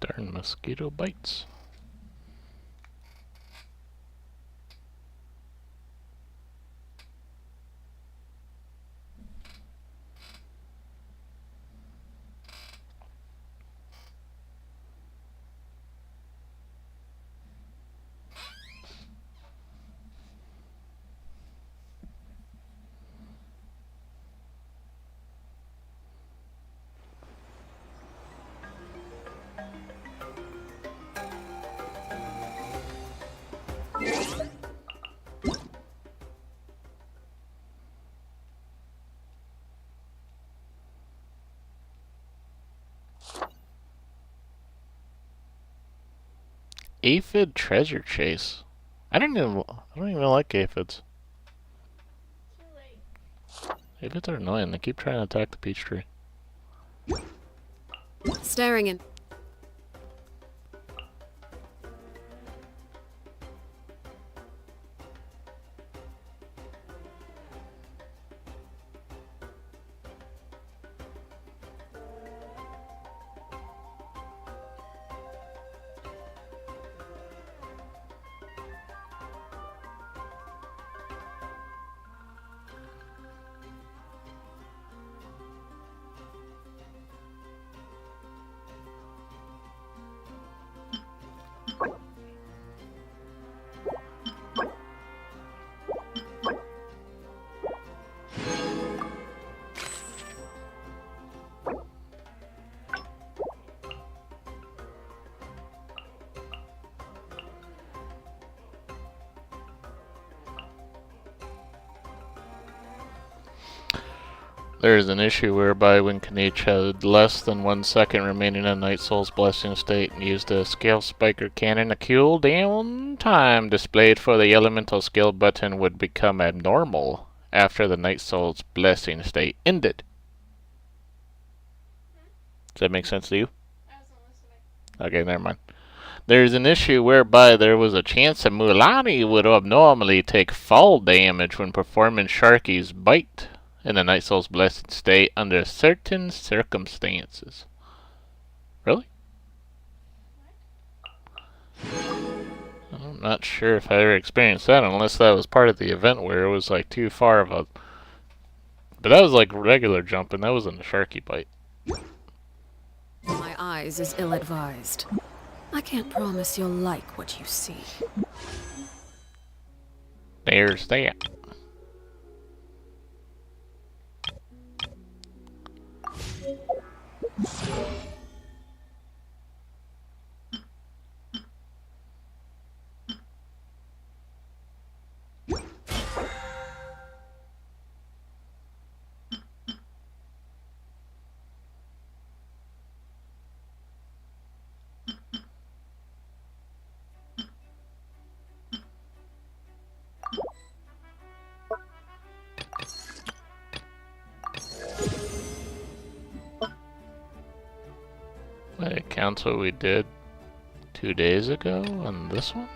Darn mosquito bites. Aphid treasure chase. I don't even like aphids. Aphids are annoying. They keep trying to attack the peach tree. Staring in. There is an issue whereby when Knight had less than 1 second remaining in Night Soul's Blessing state and used a Scale Spiker cannon, a cooldown time displayed for the elemental skill button would become abnormal after the Night Soul's Blessing state ended. Does that make sense to you? Okay, never mind. There is an issue whereby there was a chance that Mulan would abnormally take fall damage when performing Sharky's Bite in the Night Soul's Blessed state under certain circumstances. Really? I'm not sure if I ever experienced that, unless that was part of the event where it was like too far of a... But that was like regular jumping, that wasn't a Sharky Bite. My eyes is ill-advised. I can't promise you'll like what you see. There's that. Wait, counts what we did 2 days ago on this one?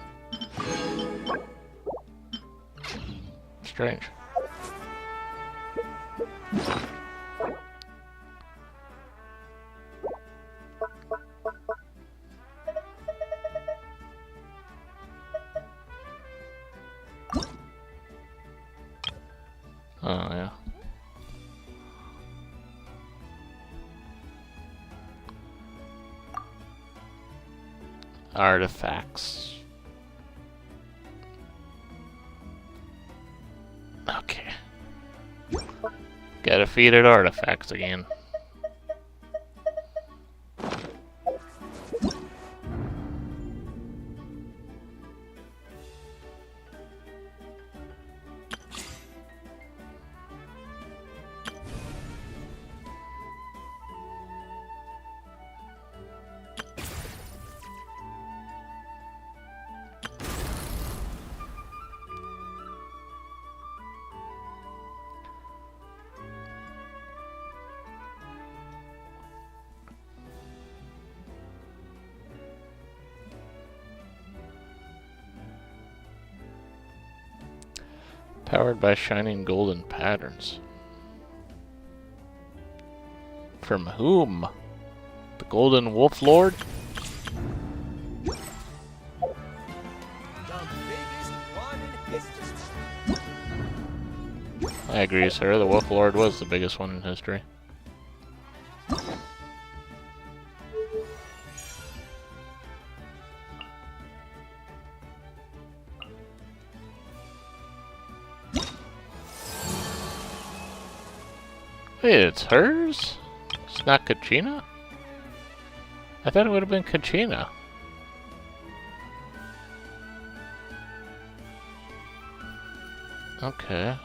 Strange. Oh, yeah. Artifacts. Okay. Gotta feed it artifacts again. Powered by shining golden patterns. From whom? The Golden Wolf Lord? I agree, sir. The Wolf Lord was the biggest one in history. Wait, it's hers? It's not Kachina? I thought it would have been Kachina. Okay.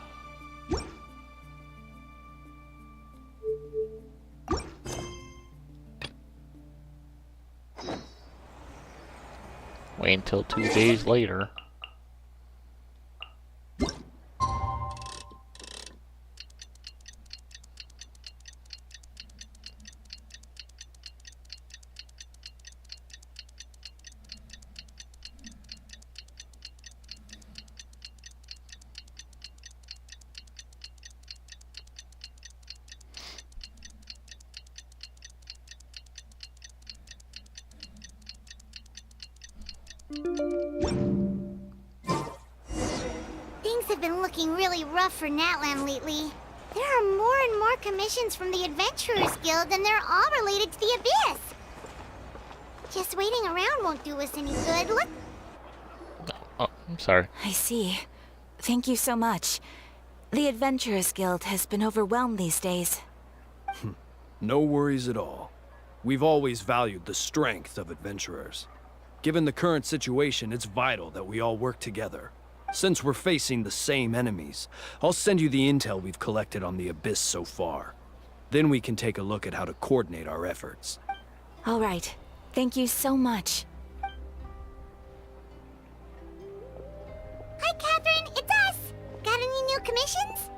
Wait until 2 days later. Things have been looking really rough for Natlan lately. There are more and more commissions from the Adventurers Guild, and they're all related to the Abyss. Just waiting around won't do us any good. Look. Oh, I'm sorry. I see. Thank you so much. The Adventurers Guild has been overwhelmed these days. No worries at all. We've always valued the strength of adventurers. Given the current situation, it's vital that we all work together. Since we're facing the same enemies, I'll send you the intel we've collected on the Abyss so far. Then we can take a look at how to coordinate our efforts. All right. Thank you so much. Hi, Catherine. It's us. Got any new commissions?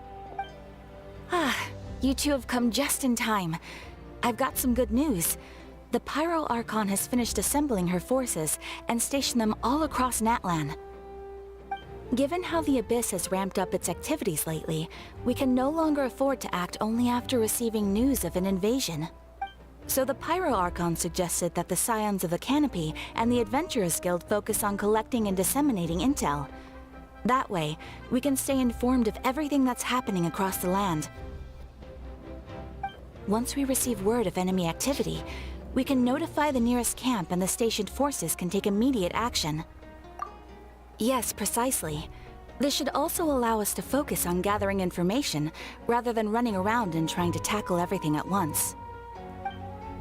You two have come just in time. I've got some good news. The Pyro Archon has finished assembling her forces and stationed them all across Natlan. Given how the Abyss has ramped up its activities lately, we can no longer afford to act only after receiving news of an invasion. So the Pyro Archon suggested that the Scions of the Canopy and the Adventurers Guild focus on collecting and disseminating intel. That way, we can stay informed of everything that's happening across the land. Once we receive word of enemy activity, we can notify the nearest camp and the stationed forces can take immediate action. Yes, precisely. This should also allow us to focus on gathering information rather than running around and trying to tackle everything at once.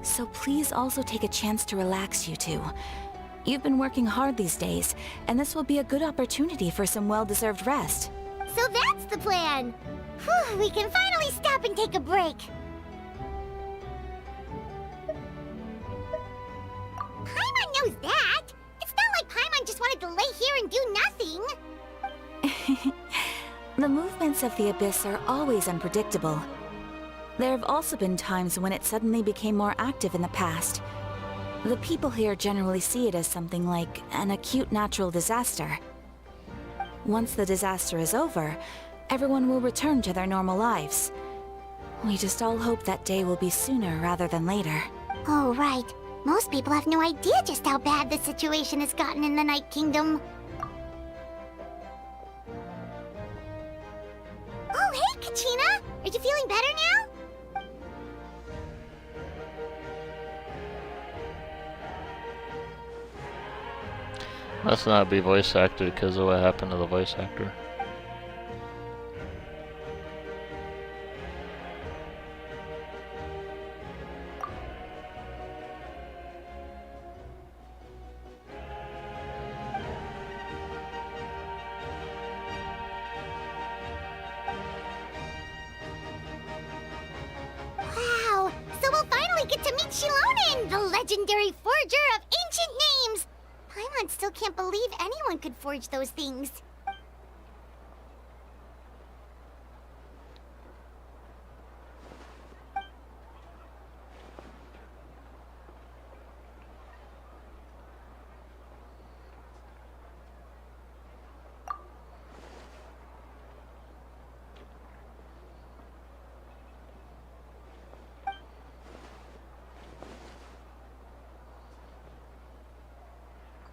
So please also take a chance to relax, you two. You've been working hard these days, and this will be a good opportunity for some well-deserved rest. So that's the plan. Whew, we can finally stop and take a break. Paimon knows that. It's not like Paimon just wanted to lay here and do nothing. The movements of the Abyss are always unpredictable. There have also been times when it suddenly became more active in the past. The people here generally see it as something like an acute natural disaster. Once the disaster is over, everyone will return to their normal lives. We just all hope that day will be sooner rather than later. Oh, right. Most people have no idea just how bad the situation has gotten in the Night Kingdom. Oh, hey, Kachina! Are you feeling better now? Must not be voice acted because of what happened to the voice actor. Wow! So we'll finally get to meet Shilonen, the legendary forger of ancient names! Paimon still can't believe anyone could forge those things.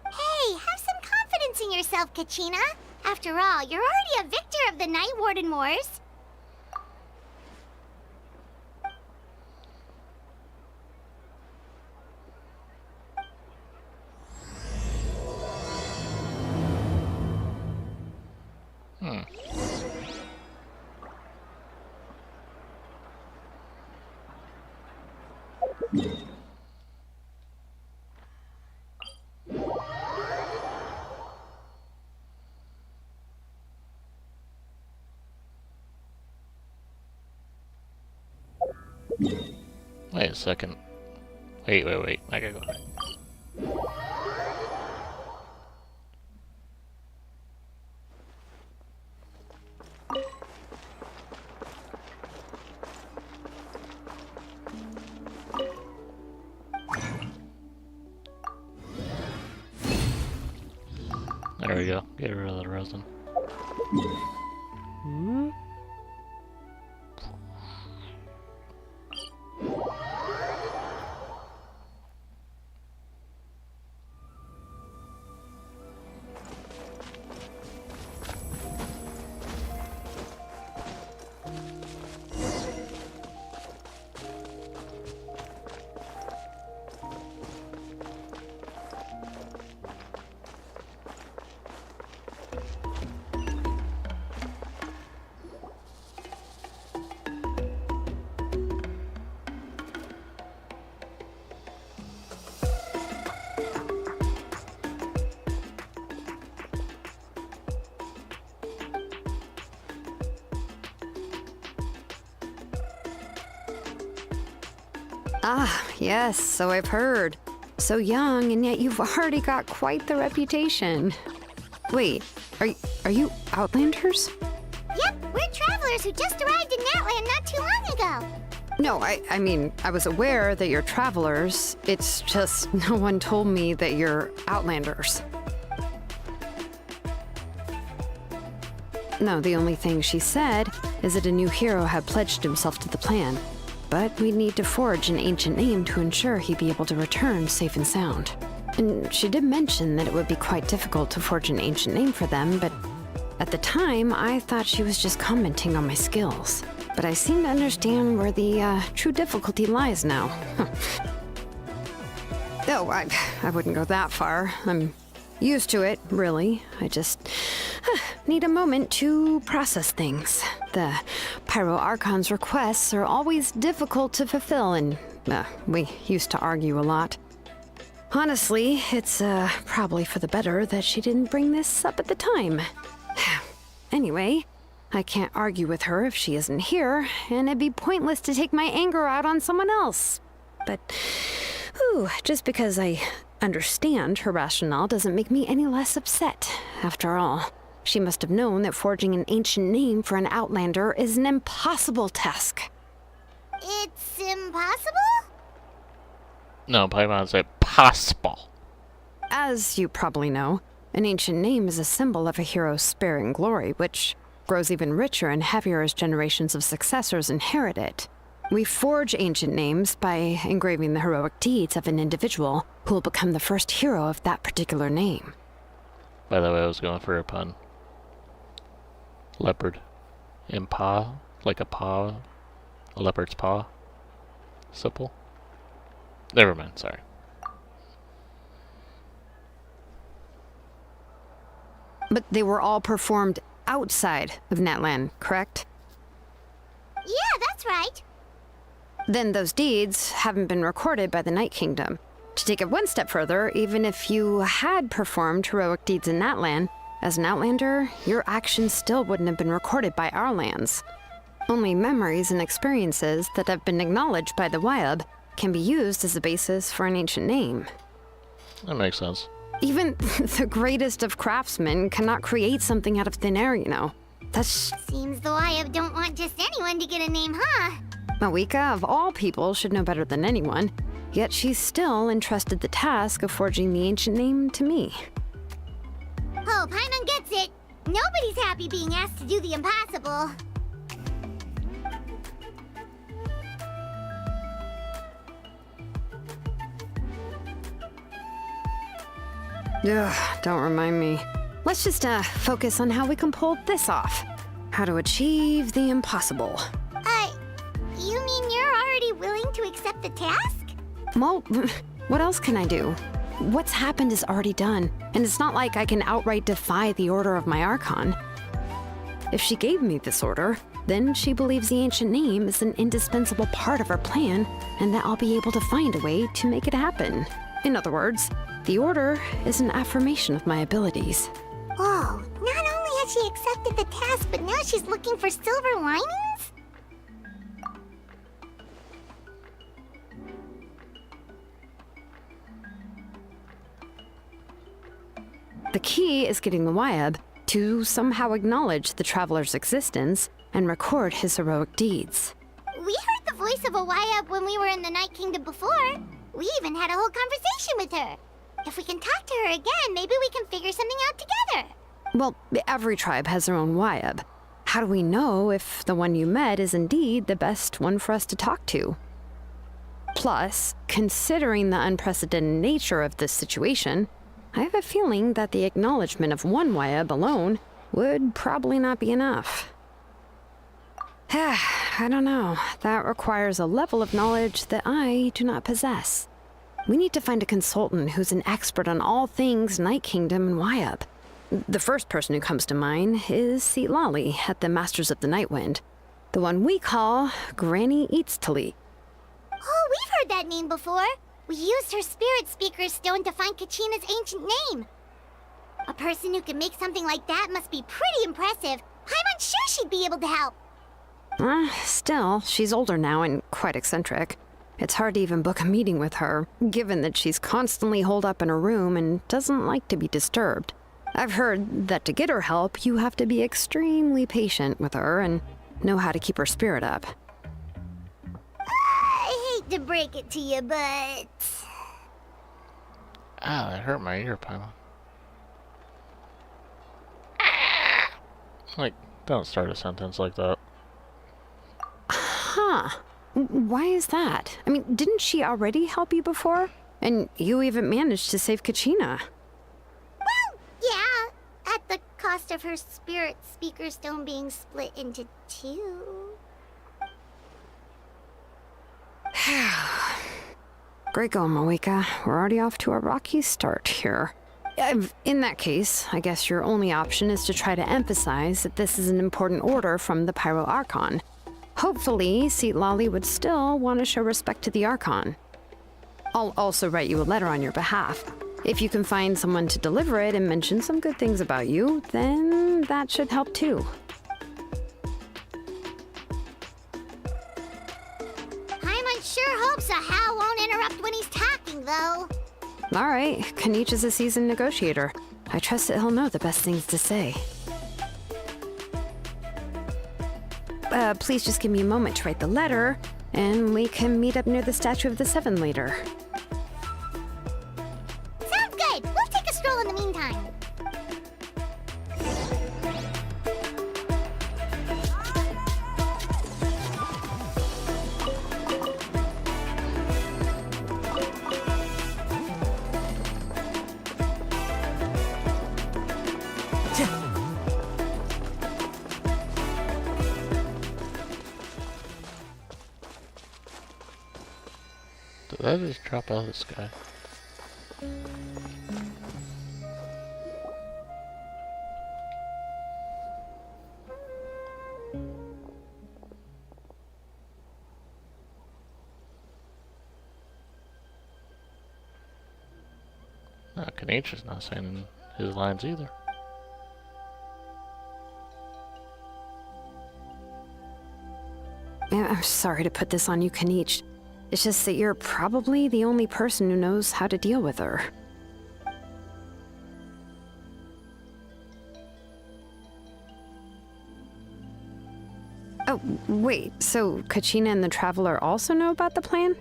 Hey, have some confidence in yourself, Kachina. After all, you're already a victor of the Night Warden Wars. Wait a second. Wait. I gotta go. There we go. Get rid of the resin. Ah, yes, so I've heard. So young, and yet you've already got quite the reputation. Wait, are you Outlanders? Yep, we're travelers who just arrived in Natland not too long ago. No, I mean, I was aware that you're travelers. It's just no one told me that you're Outlanders. No, the only thing she said is that a new hero had pledged himself to the plan. But we'd need to forge an ancient name to ensure he'd be able to return safe and sound. And she did mention that it would be quite difficult to forge an ancient name for them, but at the time, I thought she was just commenting on my skills. But I seem to understand where the true difficulty lies now. Oh, I wouldn't go that far. I'm used to it, really. I just need a moment to process things. The Pyro Archon's requests are always difficult to fulfill, and we used to argue a lot. Honestly, it's probably for the better that she didn't bring this up at the time. Anyway, I can't argue with her if she isn't here, and it'd be pointless to take my anger out on someone else. But, just because I understand her rationale doesn't make me any less upset. After all, she must have known that forging an ancient name for an Outlander is an impossible task. It's impossible? No, Paimon said possible. As you probably know, an ancient name is a symbol of a hero's spirit and glory, which grows even richer and heavier as generations of successors inherit it. We forge ancient names by engraving the heroic deeds of an individual who will become the first hero of that particular name. By the way, I was going for a pun. Leopard. Impaw. Like a paw. A leopard's paw. Simple. Never mind, sorry. But they were all performed outside of Natlan, correct? Yeah, that's right. Then those deeds haven't been recorded by the Night Kingdom. To take it one step further, even if you had performed heroic deeds in Natlan, as an Outlander, your actions still wouldn't have been recorded by our lands. Only memories and experiences that have been acknowledged by the Wyab can be used as a basis for an ancient name. That makes sense. Even the greatest of craftsmen cannot create something out of thin air, you know. That's... Seems the Wyab don't want just anyone to get a name, huh? Mawika, of all people, should know better than anyone, yet she still entrusted the task of forging the ancient name to me. Oh, Paimon gets it. Nobody's happy being asked to do the impossible. Ugh, don't remind me. Let's just focus on how we can pull this off. How to achieve the impossible. You mean you're already willing to accept the task? Well, what else can I do? What's happened is already done, and it's not like I can outright defy the order of my Archon. If she gave me this order, then she believes the ancient name is an indispensable part of her plan, and that I'll be able to find a way to make it happen. In other words, the Order is an affirmation of my abilities. Oh, not only has she accepted the task, but now she's looking for silver linings? The key is getting the Wyab to somehow acknowledge the traveler's existence and record his heroic deeds. We heard the voice of a Wyab when we were in the Night Kingdom before. We even had a whole conversation with her. If we can talk to her again, maybe we can figure something out together. Well, every tribe has their own Wyab. How do we know if the one you met is indeed the best one for us to talk to? Plus, considering the unprecedented nature of this situation, I have a feeling that the acknowledgement of one Wyab alone would probably not be enough. I don't know. That requires a level of knowledge that I do not possess. We need to find a consultant who's an expert on all things Night Kingdom and Wyab. The first person who comes to mind is Lali at the Masters of the Nightwind, the one we call Granny Eatstali. Oh, we've heard that name before. We used her spirit speaker stone to find Kachina's ancient name. A person who can make something like that must be pretty impressive. I'm unsure she'd be able to help. Still, she's older now and quite eccentric. It's hard to even book a meeting with her, given that she's constantly holed up in her room and doesn't like to be disturbed. I've heard that to get her help, you have to be extremely patient with her and know how to keep her spirit up. I hate to break it to you, but... Ah, that hurt my ear, Paimon. Like, don't start a sentence like that. Huh. Why is that? I mean, didn't she already help you before? And you even managed to save Kachina. Well, yeah. At the cost of her spirit speaker stone being split into two. Great going, Moeka. We're already off to a rocky start here. In that case, I guess your only option is to try to emphasize that this is an important order from the Pyro Archon. Hopefully, Lali would still want to show respect to the Archon. I'll also write you a letter on your behalf. If you can find someone to deliver it and mention some good things about you, then that should help too. Paimon sure hopes a Hal won't interrupt when he's talking, though. All right, Kanich is a seasoned negotiator. I trust that he'll know the best things to say. Please just give me a moment to write the letter, and we can meet up near the Statue of the Seven later. Sounds good. We'll take a stroll in the meantime. Did that just drop out of the sky? No, Kanich is not saying his lines either. I'm sorry to put this on you, Kanich. It's just that you're probably the only person who knows how to deal with her. Oh, wait, so Kachina and the Traveler also know about the plan?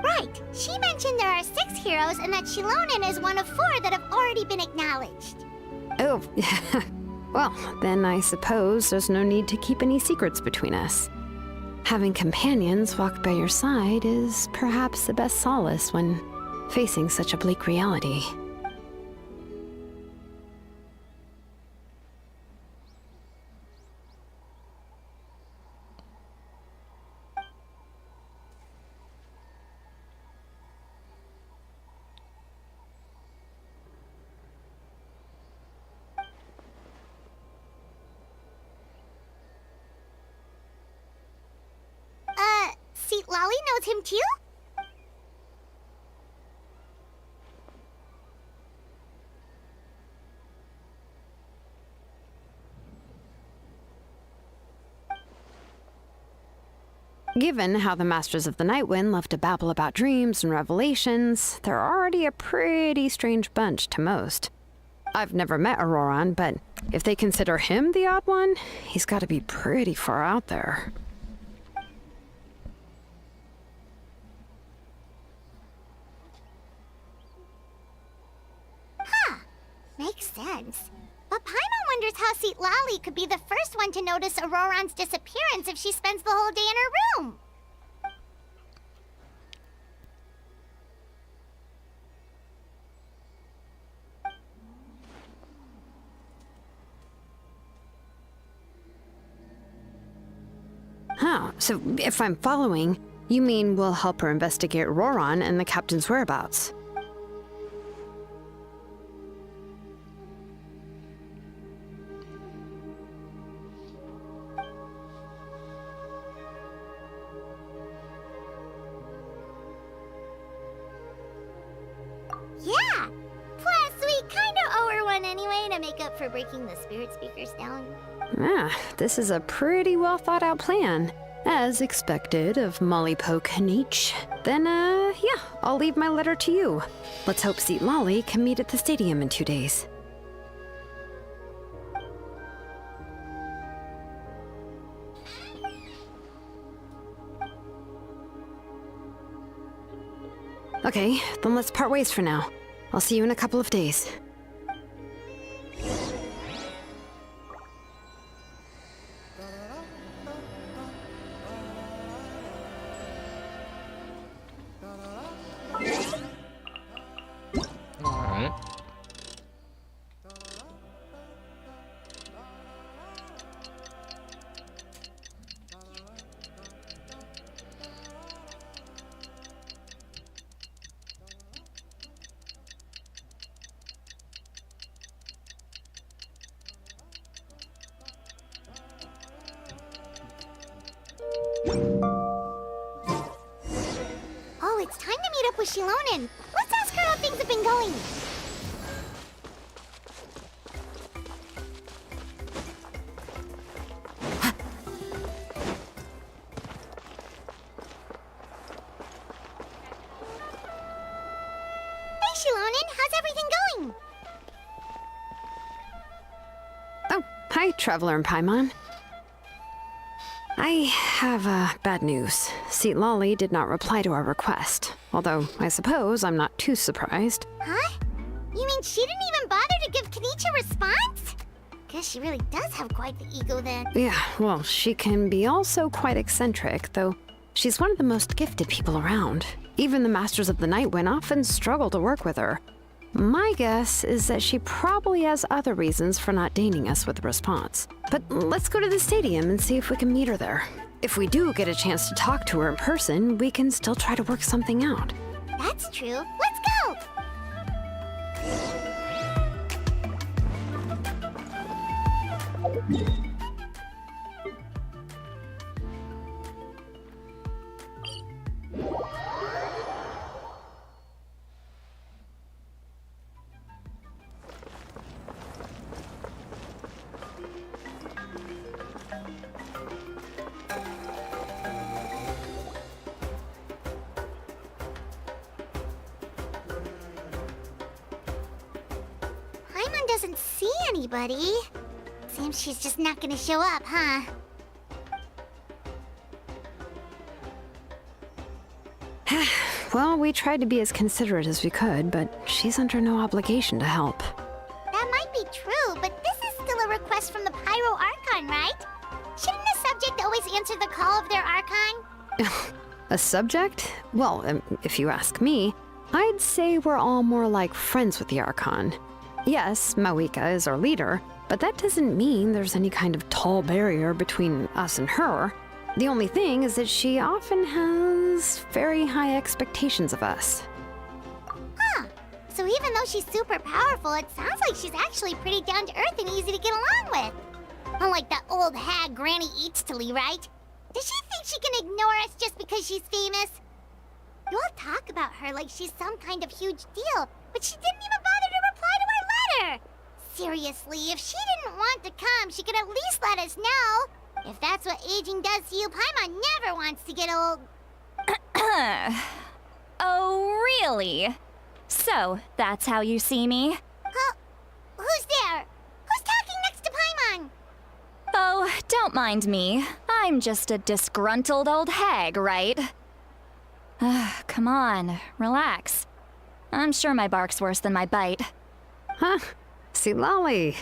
Right. She mentioned there are 6 heroes and that Shilonen is one of 4 that have already been acknowledged. Oh, well, then I suppose there's no need to keep any secrets between us. Having companions walk by your side is perhaps the best solace when facing such a bleak reality. knows him too? Given how the Masters of the Nightwind love to babble about dreams and revelations, they're already a pretty strange bunch to most. I've never met Auroran, but if they consider him the odd one, he's got to be pretty far out there. Makes sense. But Paimon wonders how Lali could be the first one to notice Auroran's disappearance if she spends the whole day in her room. Huh, so if I'm following, you mean we'll help her investigate Auroran and the captain's whereabouts? Yeah! Plus, we kinda owe her one anyway to make up for breaking the spirit speakers down. Ah, this is a pretty well thought out plan. As expected of Molly Poke Nietzsche. Then, yeah, I'll leave my letter to you. Let's hope Seat Lolly can meet at the stadium in 2 days. Okay, then let's part ways for now. I'll see you in a couple of days. Alright. Oh, it's time to meet up with Shilonen. Let's ask her how things have been going. Hey, Shilonen, how's everything going? Oh, hi, Traveler and Paimon. I have bad news. Seat Lolly did not reply to our request. Although, I suppose I'm not too surprised. Huh? You mean she didn't even bother to give Kenichi a response? Guess she really does have quite the ego then. Yeah, well, she can be also quite eccentric, though she's one of the most gifted people around. Even the Masters of the Nightwind often struggle to work with her. My guess is that she probably has other reasons for not deigning us with a response. But let's go to the stadium and see if we can meet her there. If we do get a chance to talk to her in person, we can still try to work something out. That's true. Let's go! Paimon doesn't see anybody. Seems she's just not gonna show up, huh? Well, we tried to be as considerate as we could, but she's under no obligation to help. That might be true, but this is still a request from the Pyro Archon, right? Shouldn't the subject always answer the call of their Archon? A subject? Well, if you ask me, I'd say we're all more like friends with the Archon. Yes, Mawika is our leader, but that doesn't mean there's any kind of tall barrier between us and her. The only thing is that she often has very high expectations of us. Huh. So even though she's super powerful, it sounds like she's actually pretty down to earth and easy to get along with. Unlike that old hag Granny Eatstily, right? Does she think she can ignore us just because she's famous? about her like she's some kind of huge deal, but she didn't even bother to reply to our letter. Seriously, if she didn't want to come, she could at least let us know. If that's what aging does to you, Paimon never wants to get old. Oh, really? So, that's how you see me? Huh? Who's there? Who's talking next to Paimon? Oh, don't mind me. I'm just a disgruntled old hag, right? Come on, relax. I'm sure my bark's worse than my bite. Huh? See, Lolly.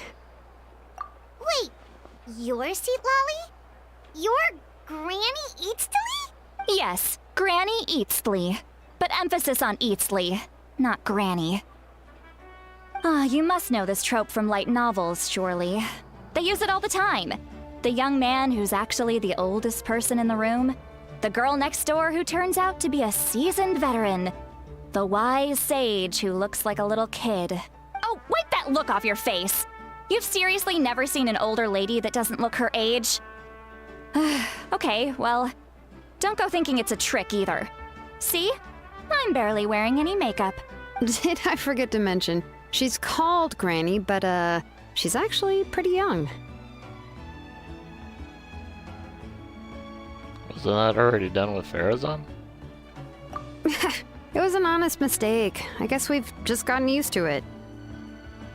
Wait, your seat, Lolly? Your Granny Eatsley? Yes, Granny Eatsley. But emphasis on Eatsley, not Granny. You must know this trope from light novels, surely. They use it all the time. The young man who's actually the oldest person in the room. The girl next door who turns out to be a seasoned veteran. The wise sage who looks like a little kid. Oh, wipe that look off your face! You've seriously never seen an older lady that doesn't look her age? Okay, well, don't go thinking it's a trick either. See? I'm barely wearing any makeup. Did I forget to mention? She's called Granny, but, she's actually pretty young. Wasn't that already done with Farazan? It was an honest mistake. I guess we've just gotten used to it.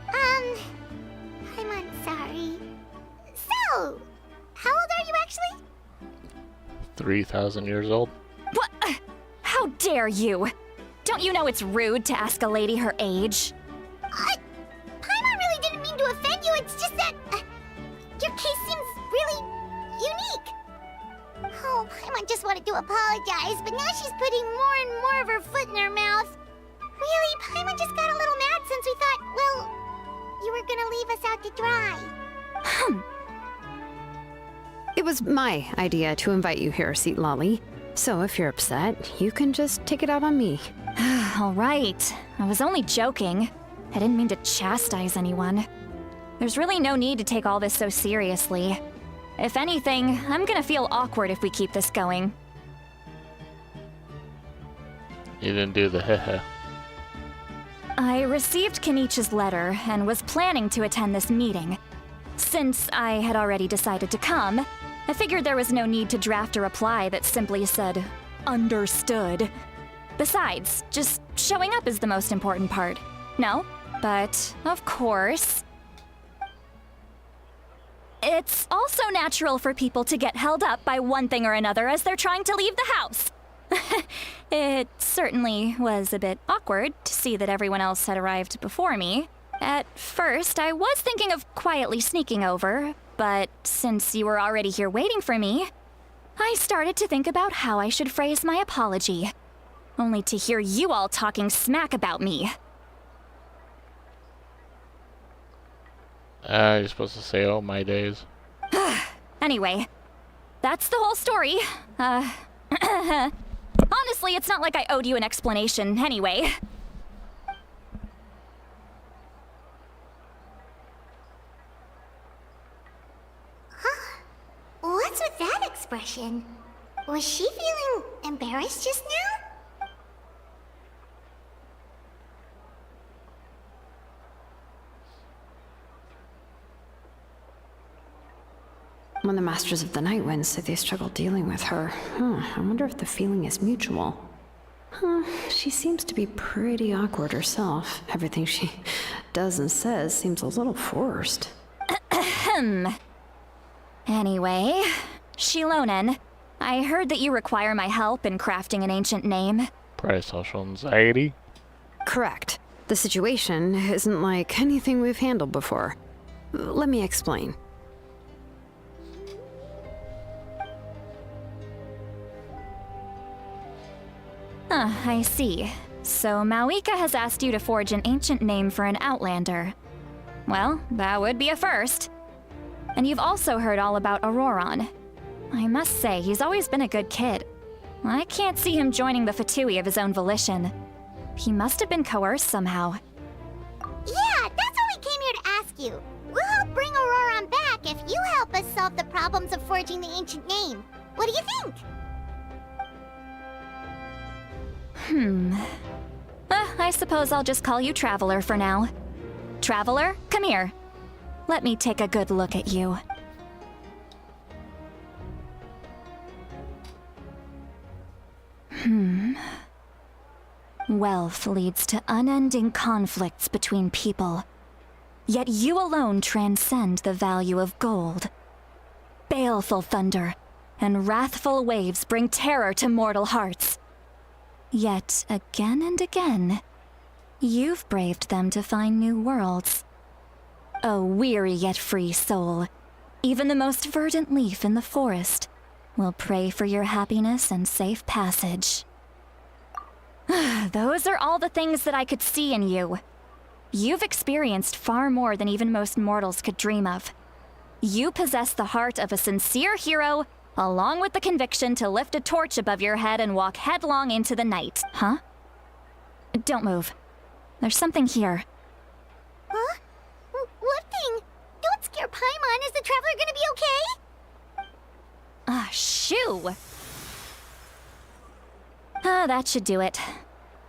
I'm sorry. So, how old are you actually? 3,000 years old? What? How dare you? Don't you know it's rude to ask a lady her age? Paimon really didn't mean to offend you, it's just that your case seems really unique. Oh, Paimon just wanted to apologize, but now she's putting more and more of her foot in her mouth. Really, Paimon just got a little mad since we thought, well, you were gonna leave us out to dry. It was my idea to invite you here, Seat Lolly. So if you're upset, you can just take it out on me. All right. I was only joking. I didn't mean to chastise anyone. There's really no need to take all this so seriously. If anything, I'm gonna feel awkward if we keep this going. You didn't do the heh. I received Kenichi's letter and was planning to attend this meeting. Since I had already decided to come, I figured there was no need to draft a reply that simply said, "Understood." Besides, just showing up is the most important part. No? But, of course... It's also natural for people to get held up by one thing or another as they're trying to leave the house. It certainly was a bit awkward to see that everyone else had arrived before me. At first, I was thinking of quietly sneaking over, but since you were already here waiting for me, I started to think about how I should phrase my apology. Only to hear you all talking smack about me. You're supposed to say, oh my days. Anyway, that's the whole story. Honestly, it's not like I owed you an explanation anyway. What's with that expression? Was she feeling embarrassed just now? When the Masters of the Night Wind say they struggle dealing with her, I wonder if the feeling is mutual. She seems to be pretty awkward herself. Everything she does and says seems a little forced. Anyway, Shilonen, I heard that you require my help in crafting an ancient name. Pro-social anxiety? Correct. The situation isn't like anything we've handled before. Let me explain. I see. So Mauika has asked you to forge an ancient name for an outlander. Well, that would be a first. And you've also heard all about Auroron. I must say, he's always been a good kid. I can't see him joining the Fatui of his own volition. He must have been coerced somehow. Yeah, that's why we came here to ask you. We'll help bring Auroron back if you help us solve the problems of forging the ancient name. What do you think? I suppose I'll just call you Traveler for now. Traveler, come here. Let me take a good look at you. Wealth leads to unending conflicts between people. Yet you alone transcend the value of gold. Baleful thunder and wrathful waves bring terror to mortal hearts. Yet again and again, you've braved them to find new worlds. A weary yet free soul, even the most verdant leaf in the forest will pray for your happiness and safe passage. Those are all the things that I could see in you. You've experienced far more than even most mortals could dream of. You possess the heart of a sincere hero, along with the conviction to lift a torch above your head and walk headlong into the night. Huh? Don't move. There's something here. Huh? What thing? Don't scare Paimon. Is the Traveler gonna be okay? Shoo! That should do it.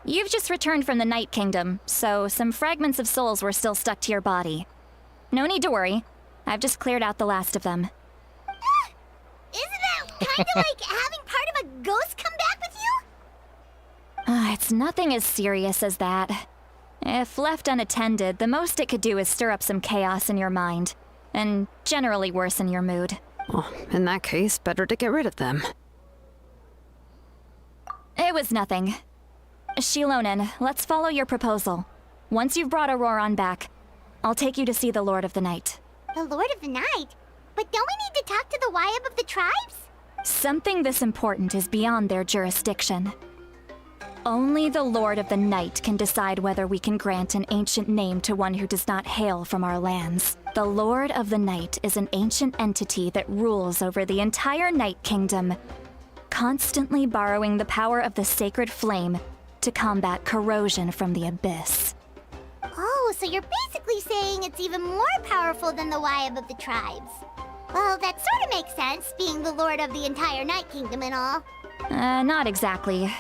You've just returned from the Night Kingdom, so some fragments of souls were still stuck to your body. No need to worry. I've just cleared out the last of them. Isn't that kinda like having part of a ghost come back with you? It's nothing as serious as that. If left unattended, the most it could do is stir up some chaos in your mind, and generally worsen your mood. Well, in that case, better to get rid of them. It was nothing. Shilonen, let's follow your proposal. Once you've brought Auroron back, I'll take you to see the Lord of the Night. The Lord of the Night? But don't we need to talk to the Wyab of the tribes? Something this important is beyond their jurisdiction. Only the Lord of the Night can decide whether we can grant an ancient name to one who does not hail from our lands. The Lord of the Night is an ancient entity that rules over the entire Night Kingdom, constantly borrowing the power of the sacred flame to combat corrosion from the abyss. Oh, so you're basically saying it's even more powerful than the Wyab of the tribes. Well, that sort of makes sense, being the lord of the entire Night Kingdom and all. Not exactly.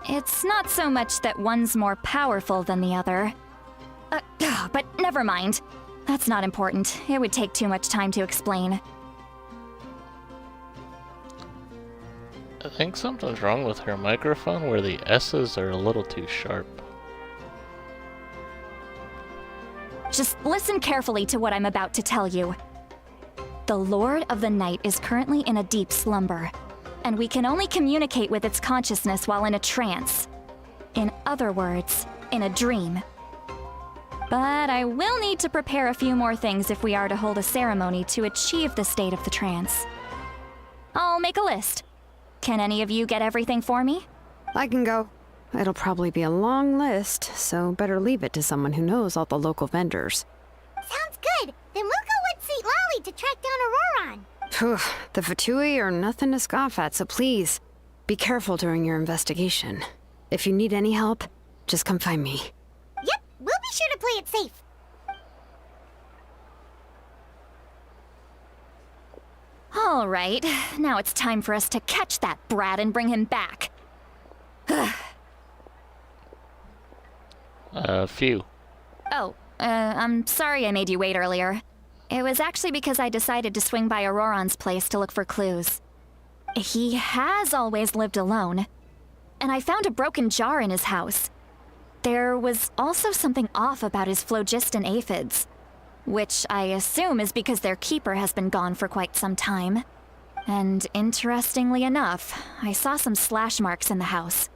It's not so much that one's more powerful than the other. But never mind. That's not important. It would take too much time to explain. I think something's wrong with her microphone where the S's are a little too sharp. Just listen carefully to what I'm about to tell you. The Lord of the Night is currently in a deep slumber, and we can only communicate with its consciousness while in a trance. In other words, in a dream. But I will need to prepare a few more things if we are to hold a ceremony to achieve the state of the trance. I'll make a list. Can any of you get everything for me? I can go. It'll probably be a long list, so better leave it to someone who knows all the local vendors. Sounds good. Then we'll go with St. Lolly to track down Auroron. Phew, the Fatui are nothing to scoff at, so please, be careful during your investigation. If you need any help, just come find me. Yep, we'll be sure to play it safe. All right, now it's time for us to catch that brat and bring him back. Few. Oh, I'm sorry I made you wait earlier. It was actually because I decided to swing by Auroron's place to look for clues. He has always lived alone, and I found a broken jar in his house. There was also something off about his phlogiston aphids, which I assume is because their keeper has been gone for quite some time. And interestingly enough, I saw some slash marks in the house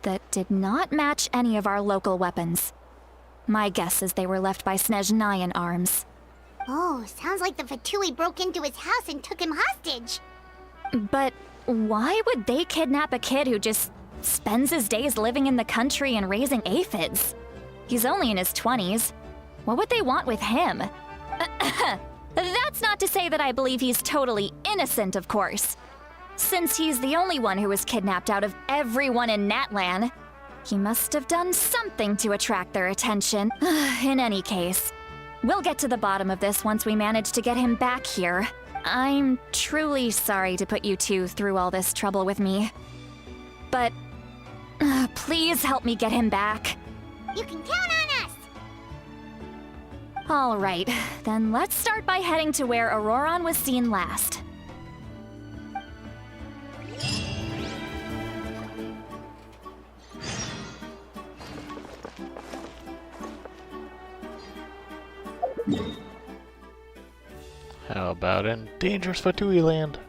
that did not match any of our local weapons. My guess is they were left by Snezhnayan arms. Oh, sounds like the Fatui broke into his house and took him hostage. But why would they kidnap a kid who just spends his days living in the country and raising aphids? He's only in his 20s. What would they want with him? That's not to say that I believe he's totally innocent, of course. Since he's the only one who was kidnapped out of everyone in Natlan, he must have done something to attract their attention. In any case, we'll get to the bottom of this once we manage to get him back here. I'm truly sorry to put you two through all this trouble with me. But Please help me get him back. You can count on us! All right, then let's start by heading to where Auroron was seen last. How about in dangerous Fatui land?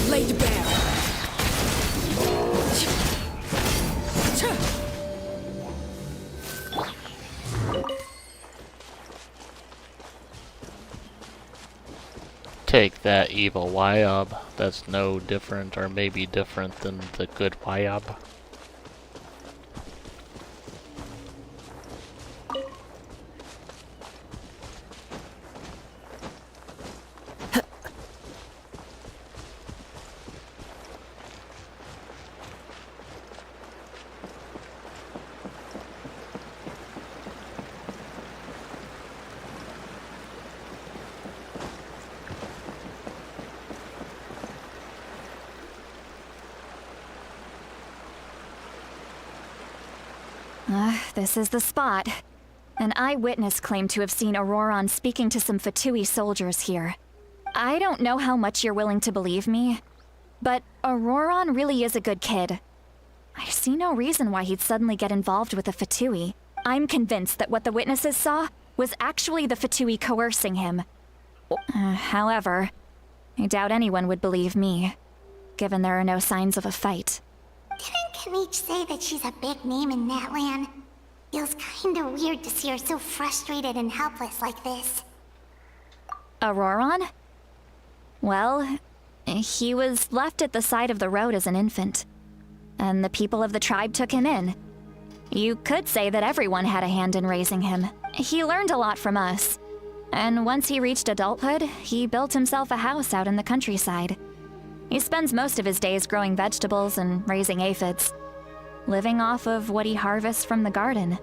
Laid bare. Take that, evil Wyob. That's no different, or maybe different than the good Wyob. This is the spot. An eyewitness claimed to have seen Auroron speaking to some Fatui soldiers here. I don't know how much you're willing to believe me, but Auroron really is a good kid. I see no reason why he'd suddenly get involved with the Fatui. I'm convinced that what the witnesses saw was actually the Fatui coercing him. However, I doubt anyone would believe me, given there are no signs of a fight. Didn't Kanich say that she's a big name in Natlan? Feels kinda weird to see her so frustrated and helpless like this. Auroron? Well, he was left at the side of the road as an infant, and the people of the tribe took him in. You could say that everyone had a hand in raising him. He learned a lot from us, and once he reached adulthood, he built himself a house out in the countryside. He spends most of his days growing vegetables and raising aphids, living off of what he harvests from the garden.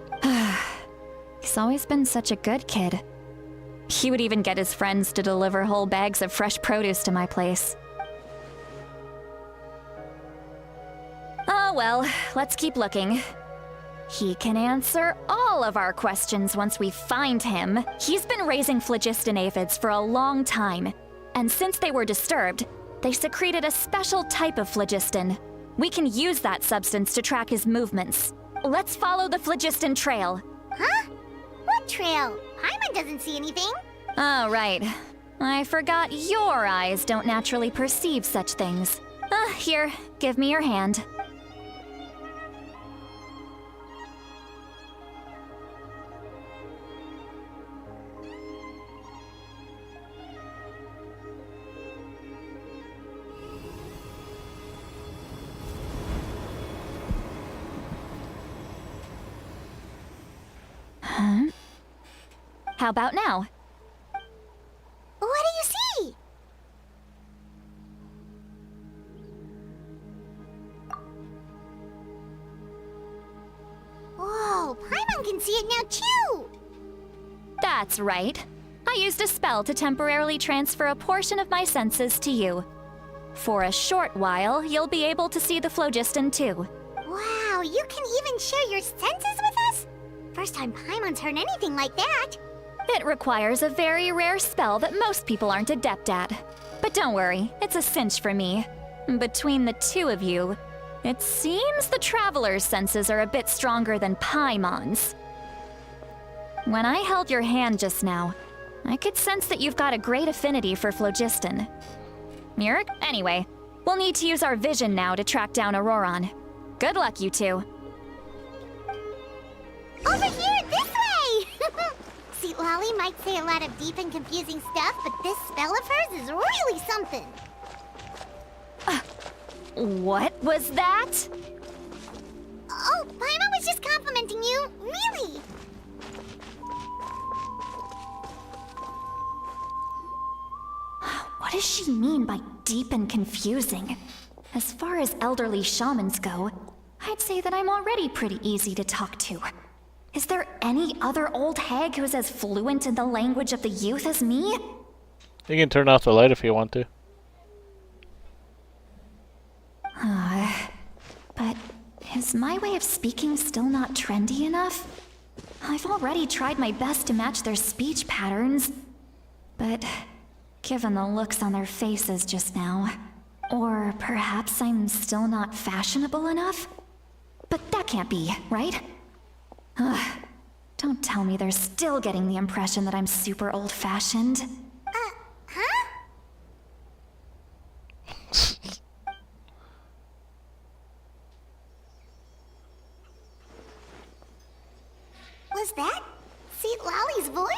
He's always been such a good kid. He would even get his friends to deliver whole bags of fresh produce to my place. Oh well, let's keep looking. He can answer all of our questions once we find him. He's been raising phlogiston aphids for a long time, and since they were disturbed, they secreted a special type of phlogiston. We can use that substance to track his movements. Let's follow the phlogiston trail. Huh? What trail? Paimon doesn't see anything. Oh, right. I forgot your eyes don't naturally perceive such things. Here, give me your hand. How about now? What do you see? Whoa, Paimon can see it now too! That's right. I used a spell to temporarily transfer a portion of my senses to you. For a short while, you'll be able to see the phlogiston too. Wow, you can even share your senses with us? First time Paimon's heard anything like that. It requires a very rare spell that most people aren't adept at. But don't worry, it's a cinch for me. Between the two of you, it seems the Traveler's senses are a bit stronger than Paimon's. When I held your hand just now, I could sense that you've got a great affinity for phlogiston. Anyway, we'll need to use our vision now to track down Auroron. Good luck, you two. Over here, this way! See, Lolly might say a lot of deep and confusing stuff, but this spell of hers is really something. What was that? Oh, Paimon was just complimenting you. Really? What does she mean by deep and confusing. As far as elderly shamans go, I'd say that I'm already pretty easy to talk to. Is there any other old hag who's as fluent in the language of the youth as me? You can turn off the light if you want to. But is my way of speaking still not trendy enough? I've already tried my best to match their speech patterns. But given the looks on their faces just now, or perhaps I'm still not fashionable enough? But that can't be, right? Don't tell me they're still getting the impression that I'm super old-fashioned. Huh? Was that St. Lally's voice?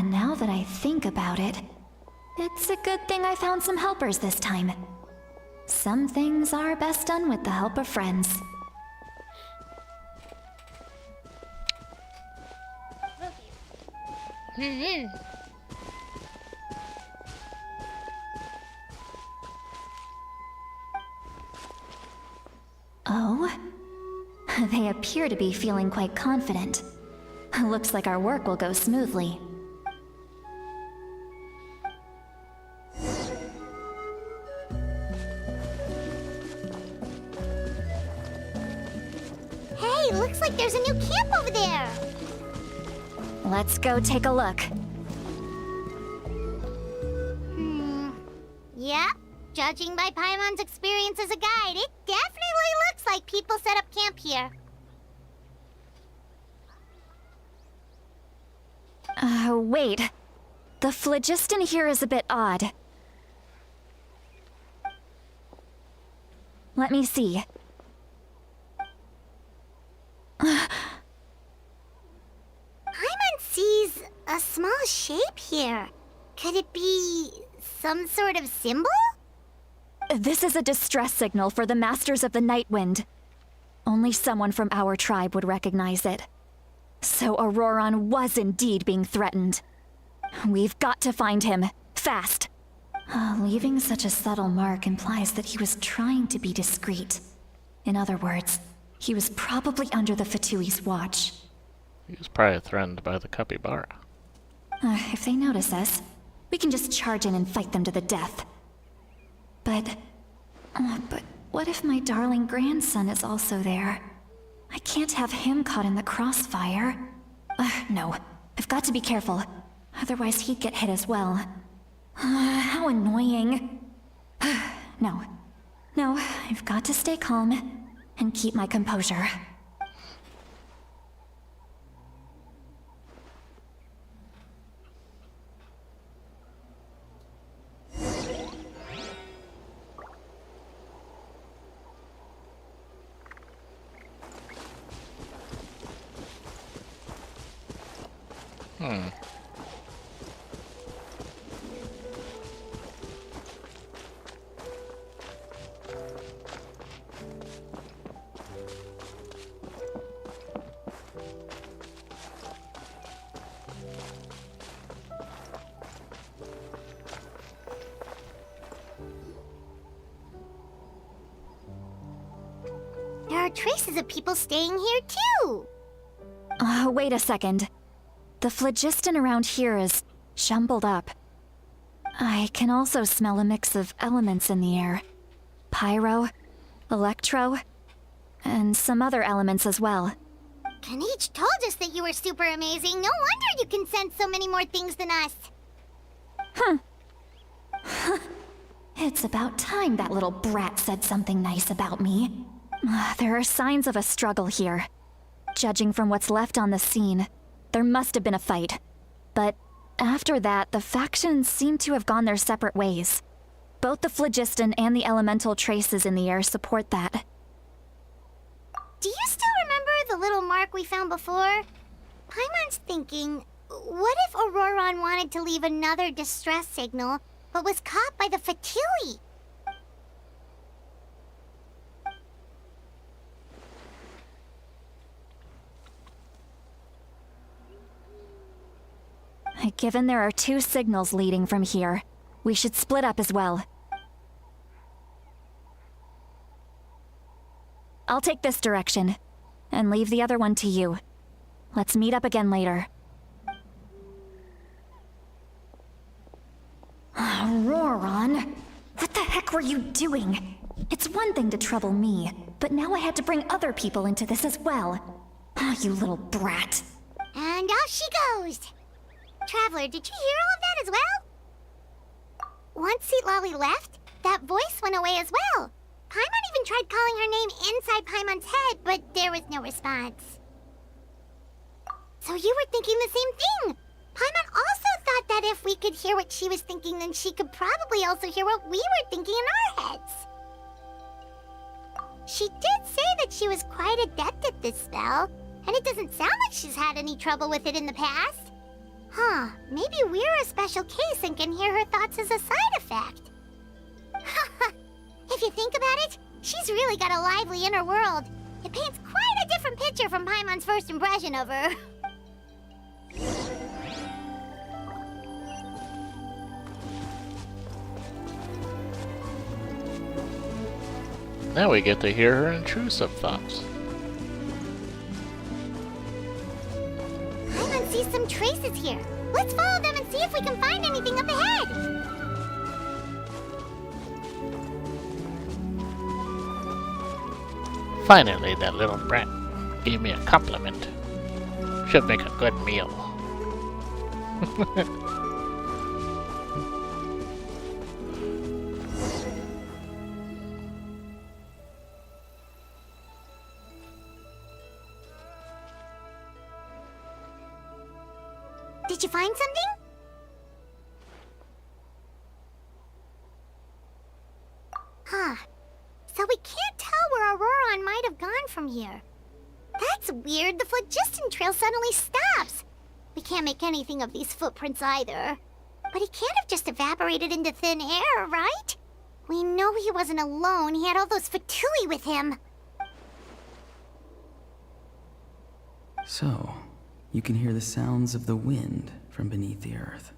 Now that I think about it, it's a good thing I found some helpers this time. Some things are best done with the help of friends. Oh? They appear to be feeling quite confident. Looks like our work will go smoothly. Hey, looks like there's a new camp over there. Let's go take a look. Yep. Judging by Paimon's experience as a guide, it definitely looks like people set up camp here. Wait. The phlogiston here is a bit odd. Let me see. Paimon sees a small shape here. Could it be some sort of symbol? This is a distress signal for the Masters of the Night Wind. Only someone from our tribe would recognize it. So Auroron was indeed being threatened. We've got to find him, fast. Leaving such a subtle mark implies that he was trying to be discreet. In other words, he was probably under the Fatui's watch. He was probably threatened by the capybara. If they notice us, we can just charge in and fight them to the death. But what if my darling grandson is also there? I can't have him caught in the crossfire. No, I've got to be careful. Otherwise he'd get hit as well. How annoying. No, I've got to stay calm and keep my composure. There are traces of people staying here too. Wait a second. The phlogiston around here is jumbled up. I can also smell a mix of elements in the air. Pyro, electro, and some other elements as well. Kanich told us that you were super amazing. No wonder you can sense so many more things than us. It's about time that little brat said something nice about me. There are signs of a struggle here. Judging from what's left on the scene, there must have been a fight. But after that, the factions seem to have gone their separate ways. Both the phlogiston and the elemental traces in the air support that. Do you still remember the little mark we found before? Paimon's thinking, what if Auroron wanted to leave another distress signal, but was caught by the Fatui? Given there are 2 signals leading from here, we should split up as well. I'll take this direction, and leave the other one to you. Let's meet up again later. Roran, what the heck were you doing? It's one thing to trouble me, but now I had to bring other people into this as well. Oh, you little brat. And off she goes! Traveler, did you hear all of that as well? Once Seat Lolly left, that voice went away as well. Paimon even tried calling her name inside Paimon's head, but there was no response. So you were thinking the same thing! Paimon also thought that if we could hear what she was thinking, then she could probably also hear what we were thinking in our heads. She did say that she was quite adept at this spell, and it doesn't sound like she's had any trouble with it in the past. Huh, maybe we're a special case and can hear her thoughts as a side effect. If you think about it, she's really got a lively inner world. It paints quite a different picture from Paimon's first impression of her. Now we get to hear her intrusive thoughts. Paimon sees some traces here. Let's follow them and see if we can find anything up ahead. Finally, that little brat gave me a compliment. Should make a good meal. Did you find something? Huh. So we can't tell where Auroron might have gone from here. That's weird. The phlogiston trail suddenly stops. We can't make anything of these footprints either. But he can't have just evaporated into thin air, right? We know he wasn't alone. He had all those Fatui with him. So, you can hear the sounds of the wind from beneath the earth.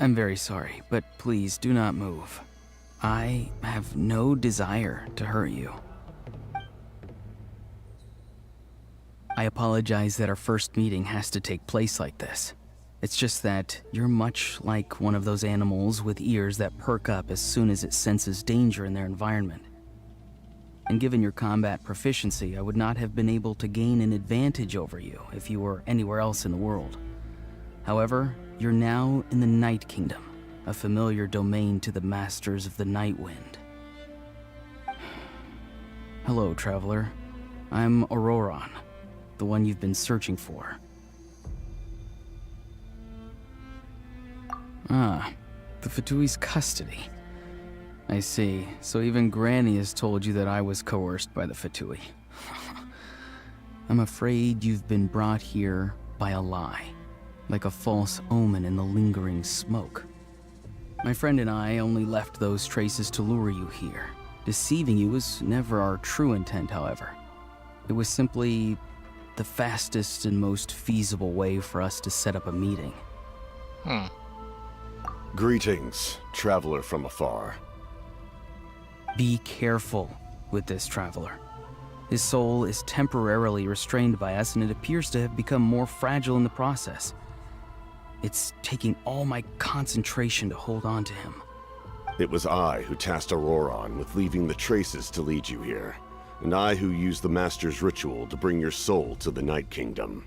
I'm very sorry, but please do not move. I have no desire to hurt you. I apologize that our first meeting has to take place like this. It's just that you're much like one of those animals with ears that perk up as soon as it senses danger in their environment. And given your combat proficiency, I would not have been able to gain an advantage over you if you were anywhere else in the world. However, you're now in the Night Kingdom, a familiar domain to the Masters of the Night Wind. Hello, traveler. I'm Auroron, the one you've been searching for. Ah, the Fatui's custody. I see. So even Granny has told you that I was coerced by the Fatui. I'm afraid you've been brought here by a lie, like a false omen in the lingering smoke. My friend and I only left those traces to lure you here. Deceiving you was never our true intent, however. It was simply the fastest and most feasible way for us to set up a meeting. Greetings, traveler from afar. Be careful with this traveler. His soul is temporarily restrained by us, and it appears to have become more fragile in the process. It's taking all my concentration to hold on to him. It was I who tasked Auroron with leaving the traces to lead you here, and I who used the Master's ritual to bring your soul to the Night Kingdom.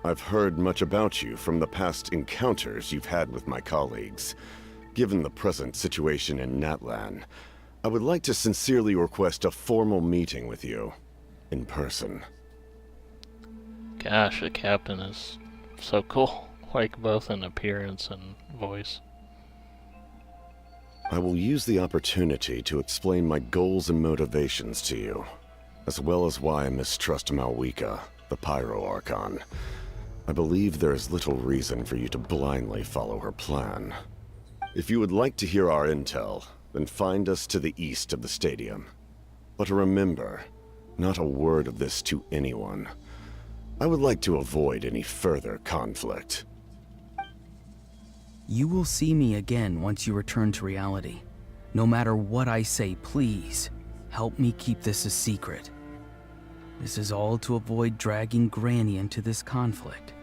I've heard much about you from the past encounters you've had with my colleagues. Given the present situation in Natlan, I would like to sincerely request a formal meeting with you. In person. Gosh, the captain is so cool. Like, both in appearance and voice. I will use the opportunity to explain my goals and motivations to you, as well as why I mistrust Malwika, the Pyro Archon. I believe there is little reason for you to blindly follow her plan. If you would like to hear our intel, then find us to the east of the stadium. But remember, not a word of this to anyone. I would like to avoid any further conflict. You will see me again once you return to reality. No matter what I say, please, help me keep this a secret. This is all to avoid dragging Granny into this conflict.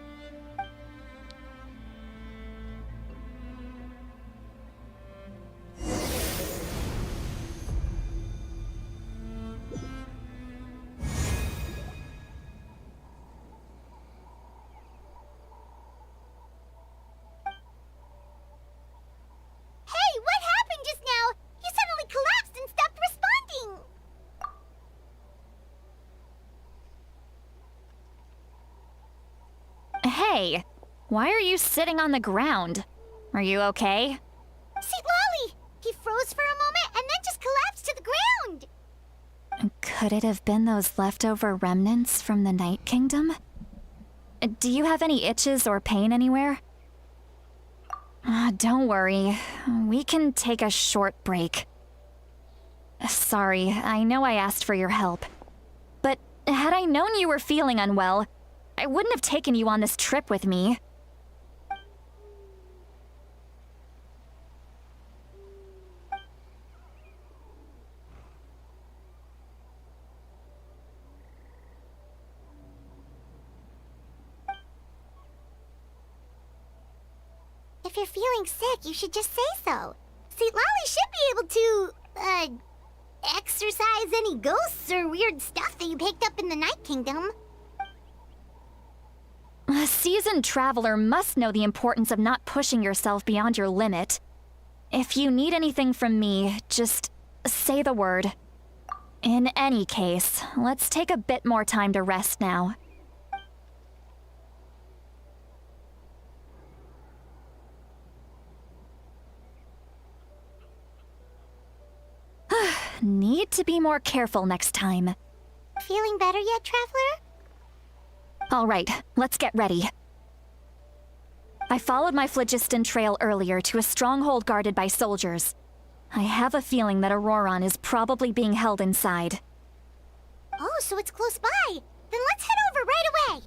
Hey, what happened just now? You suddenly collapsed and stopped responding. Hey, why are you sitting on the ground? Are you okay? See, Lolly! He froze for a moment and then just collapsed to the ground. Could it have been those leftover remnants from the Night Kingdom? Do you have any itches or pain anywhere? Don't worry. We can take a short break. Sorry, I know I asked for your help. But had I known you were feeling unwell, I wouldn't have taken you on this trip with me. If you're feeling sick, you should just say so. See, Lolly should be able to, exorcise any ghosts or weird stuff that you picked up in the Night Kingdom. A seasoned traveler must know the importance of not pushing yourself beyond your limit. If you need anything from me, just say the word. In any case, let's take a bit more time to rest now. Need to be more careful next time. Feeling better yet, Traveler? All right, let's get ready. I followed my phlogiston trail earlier to a stronghold guarded by soldiers. I have a feeling that Auroron is probably being held inside. Oh, so it's close by. Then let's head over right away.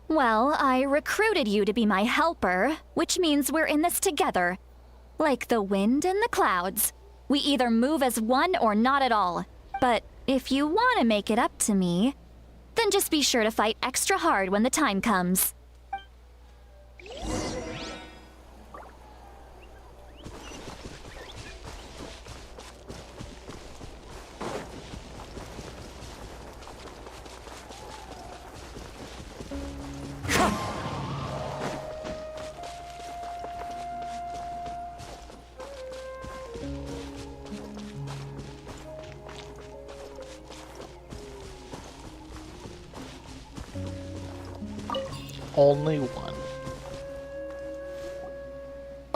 Well, I recruited you to be my helper, which means we're in this together. Like the wind and the clouds. We either move as one or not at all. But if you want to make it up to me, then just be sure to fight extra hard when the time comes. Only one.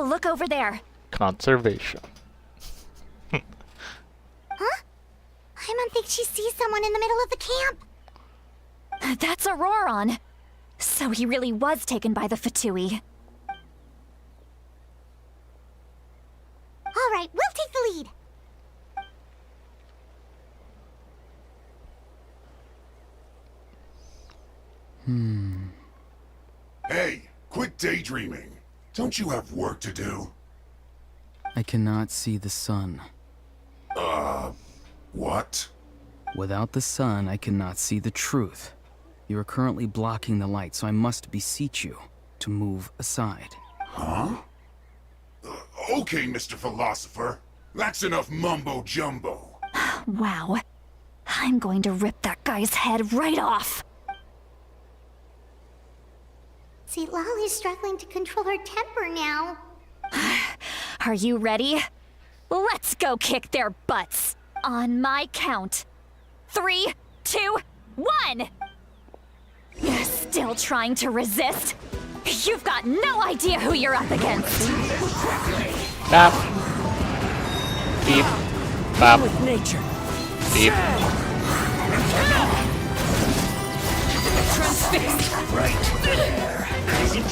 Look over there. Conservation. Huh? Paimon thinks she sees someone in the middle of the camp. That's Auroron. So he really was taken by the Fatui. All right, we'll take the lead. Hey, quit daydreaming. Don't you have work to do? I cannot see the sun. What? Without the sun, I cannot see the truth. You are currently blocking the light, so I must beseech you to move aside. Huh? Okay, Mr. Philosopher. That's enough mumbo-jumbo. Wow. I'm going to rip that guy's head right off. Lolly's struggling to control her temper now. Are you ready? Let's go kick their butts. On my count. 3, 2, 1! You're still trying to resist? You've got no idea who you're up against. Bop. Beep. Bop. With nature. Beep. Transfixed. Right there. This is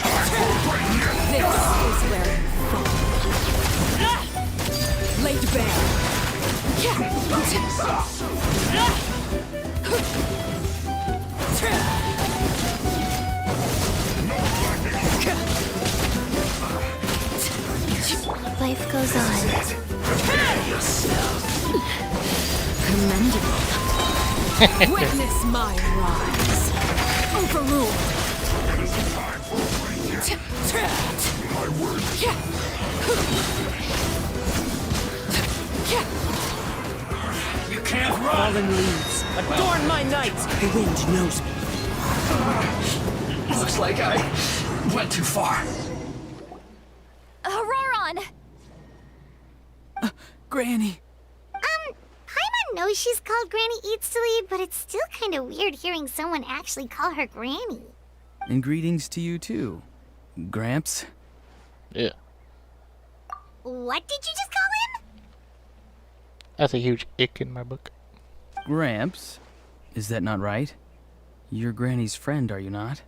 where it falls. Laid bare. Life goes on. Commendable. Witness my rise. Overruled. You can't run! Fallen leaves, adorn my night! The wind knows me. Looks like I went too far. Auroron! Granny. Paimon knows she's called Granny Eatsley, but it's still kind of weird hearing someone actually call her Granny. And greetings to you too, Gramps. Yeah. What did you just call him? That's a huge ick in my book. Gramps? Is that not right? You're Granny's friend, are you not?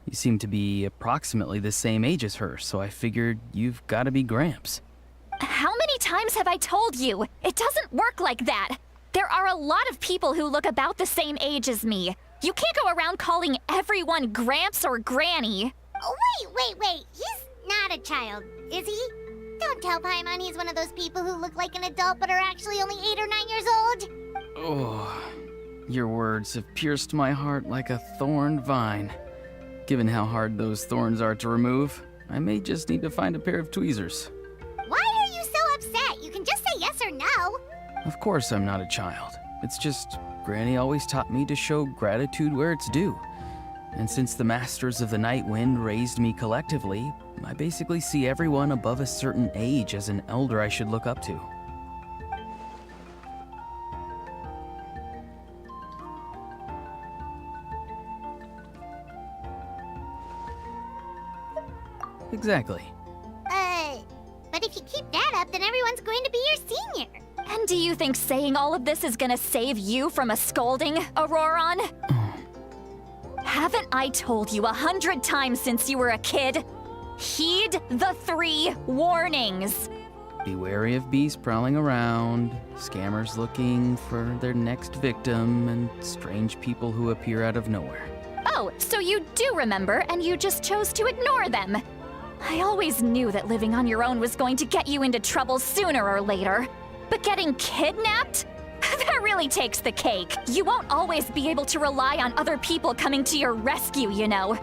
You seem to be approximately the same age as her, so I figured you've got to be Gramps. How many times have I told you? It doesn't work like that. There are a lot of people who look about the same age as me. You can't go around calling everyone Gramps or Granny. Oh, wait. He's not a child, is he? Don't tell Paimon he's one of those people who look like an adult but are actually only 8 or 9 years old. Oh, your words have pierced my heart like a thorn vine. Given how hard those thorns are to remove, I may just need to find a pair of tweezers. Why are you so upset? You can just say yes or no. Of course I'm not a child. It's just Granny always taught me to show gratitude where it's due. And since the Masters of the Night Wind raised me collectively, I basically see everyone above a certain age as an elder I should look up to. Exactly. But if you keep that up, then everyone's going to be your senior. And do you think saying all of this is gonna save you from a scolding, Auroron? Haven't I told you 100 times since you were a kid? Heed the 3 warnings. Be wary of beasts prowling around, scammers looking for their next victim, and strange people who appear out of nowhere. Oh, so you do remember, and you just chose to ignore them. I always knew that living on your own was going to get you into trouble sooner or later. But getting kidnapped? That really takes the cake. You won't always be able to rely on other people coming to your rescue, you know.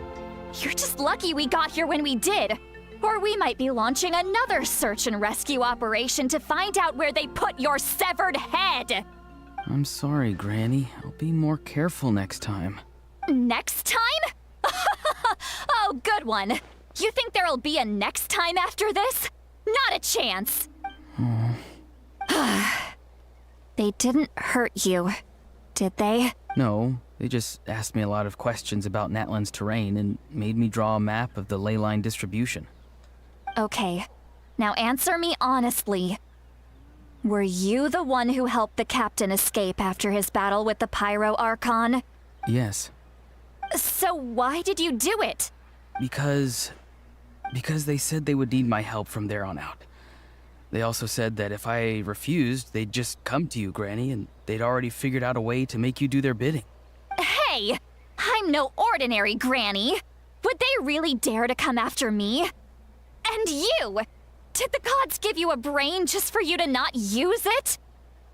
You're just lucky we got here when we did. Or we might be launching another search and rescue operation to find out where they put your severed head. I'm sorry, Granny. I'll be more careful next time. Next time? Oh, good one. You think there'll be a next time after this? Not a chance. They didn't hurt you, did they? No, they just asked me a lot of questions about Natlan's terrain and made me draw a map of the ley line distribution. Okay, now answer me honestly. Were you the one who helped the captain escape after his battle with the Pyro Archon? Yes. So why did you do it? Because they said they would need my help from there on out. They also said that if I refused, they'd just come to you, Granny, and they'd already figured out a way to make you do their bidding. Hey, I'm no ordinary Granny. Would they really dare to come after me? And you! Did the gods give you a brain just for you to not use it?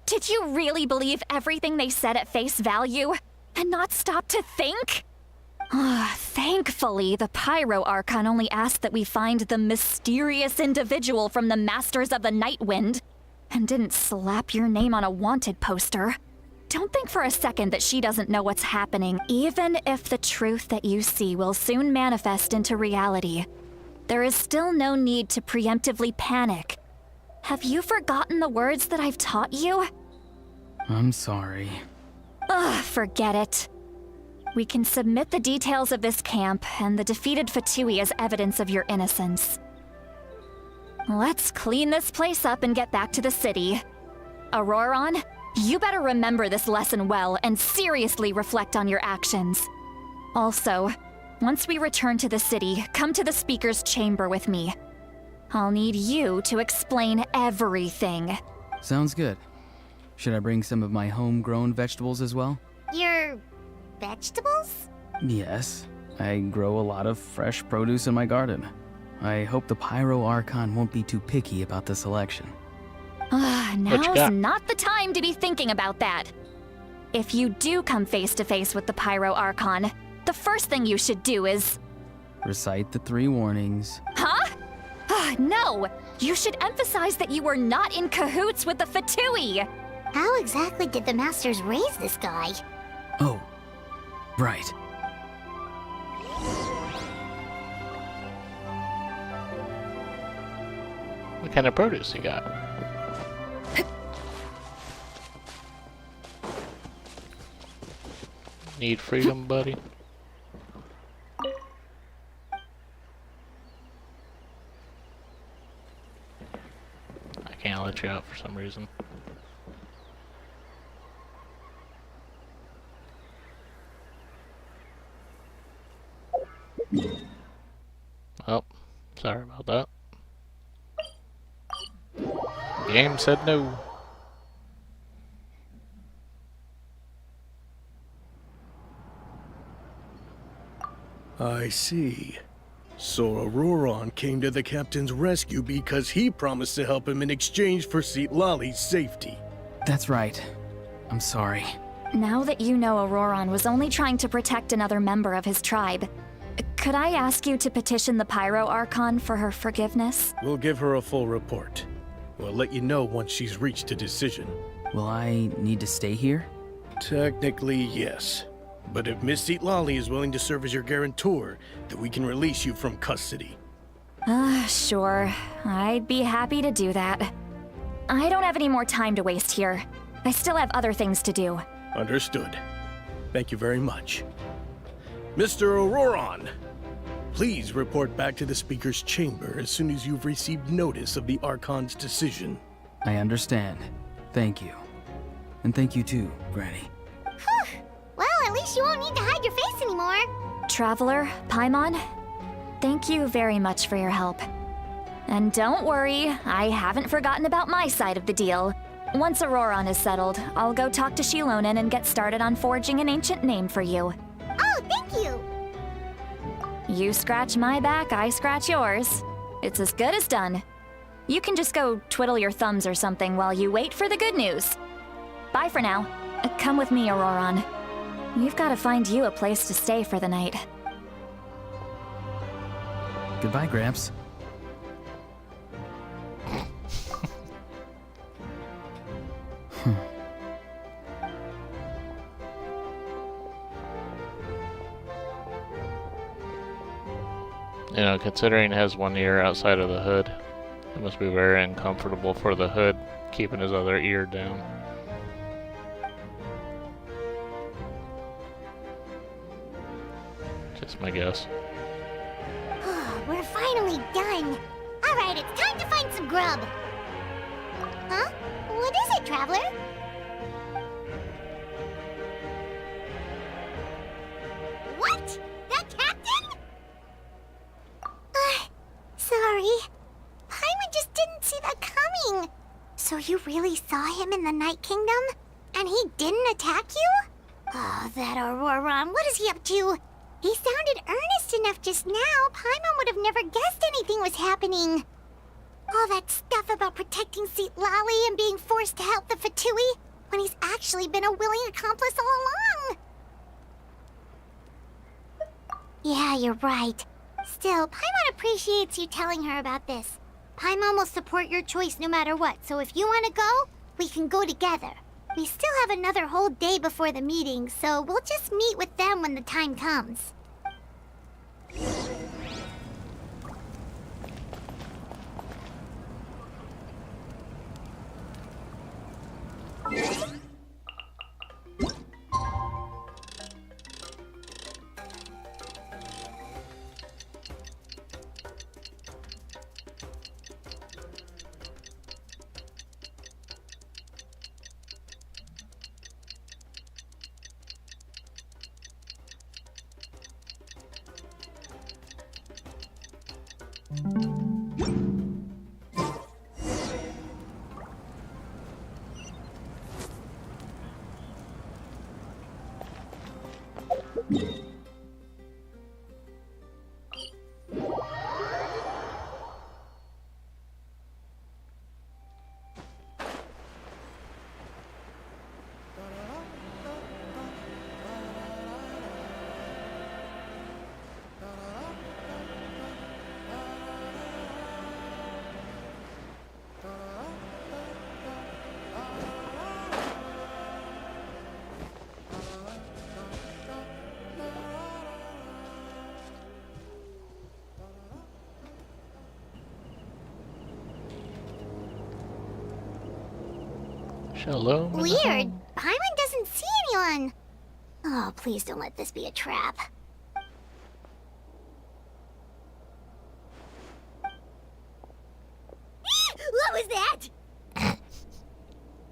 Did you really believe everything they said at face value and not stop to think? Thankfully, the Pyro Archon only asked that we find the mysterious individual from the Masters of the Night Wind and didn't slap your name on a wanted poster. Don't think for a second that she doesn't know what's happening, even if the truth that you see will soon manifest into reality. There is still no need to preemptively panic. Have you forgotten the words that I've taught you? I'm sorry. Ugh, forget it. We can submit the details of this camp and the defeated Fatui as evidence of your innocence. Let's clean this place up and get back to the city. Auroron, you better remember this lesson well and seriously reflect on your actions. Also, once we return to the city, come to the speaker's chamber with me. I'll need you to explain everything. Sounds good. Should I bring some of my homegrown vegetables as well? Your vegetables? Yes. I grow a lot of fresh produce in my garden. I hope the Pyro Archon won't be too picky about the selection. Now's not the time to be thinking about that. If you do come face to face with the Pyro Archon, the first thing you should do is... Recite the 3 warnings. Huh? No! You should emphasize that you were not in cahoots with the Fatui! How exactly did the Masters raise this guy? Oh, right. What kind of produce you got? Need freedom, buddy? I can't let you out for some reason. Oh, sorry about that. The game said no. I see. So Auroron came to the captain's rescue because he promised to help him in exchange for Lali's safety. That's right. I'm sorry. Now that you know Auroron was only trying to protect another member of his tribe, could I ask you to petition the Pyro Archon for her forgiveness? We'll give her a full report. We'll let you know once she's reached a decision. Will I need to stay here? Technically, yes. But if Miss Lali is willing to serve as your guarantor, then we can release you from custody. Sure. I'd be happy to do that. I don't have any more time to waste here. I still have other things to do. Understood. Thank you very much. Mr. Auroron, please report back to the Speaker's chamber as soon as you've received notice of the Archon's decision. I understand. Thank you. And thank you too, Granny. Whew. Well, at least you won't need to hide your face anymore. Traveler, Paimon, thank you very much for your help. And don't worry, I haven't forgotten about my side of the deal. Once Auroron is settled, I'll go talk to Shilonen and get started on forging an ancient name for you. Oh, thank you! You scratch my back, I scratch yours. It's as good as done. You can just go twiddle your thumbs or something while you wait for the good news. Bye for now. Come with me, Auroron. We've got to find you a place to stay for the night. Goodbye, Gramps. You know, considering it has one ear outside of the hood, it must be very uncomfortable for the hood, keeping his other ear down. Just my guess. We're finally done. Alright, it's time to find some grub. Huh? What is it, Traveler? What? That captain? Sorry. Paimon just didn't see that coming. So you really saw him in the Night Kingdom? And he didn't attack you? Oh, that Auroron, what is he up to? He sounded earnest enough just now. Paimon would have never guessed anything was happening. All that stuff about protecting Lali and being forced to help the Fatui, when he's actually been a willing accomplice all along. Yeah, you're right. Still, Paimon appreciates you telling her about this. Paimon will support your choice no matter what, so if you want to go, we can go together. We still have another whole day before the meeting, so we'll just meet with them when the time comes. Shalom. Weird. Paimon doesn't see anyone. Oh, please don't let this be a trap. What was that?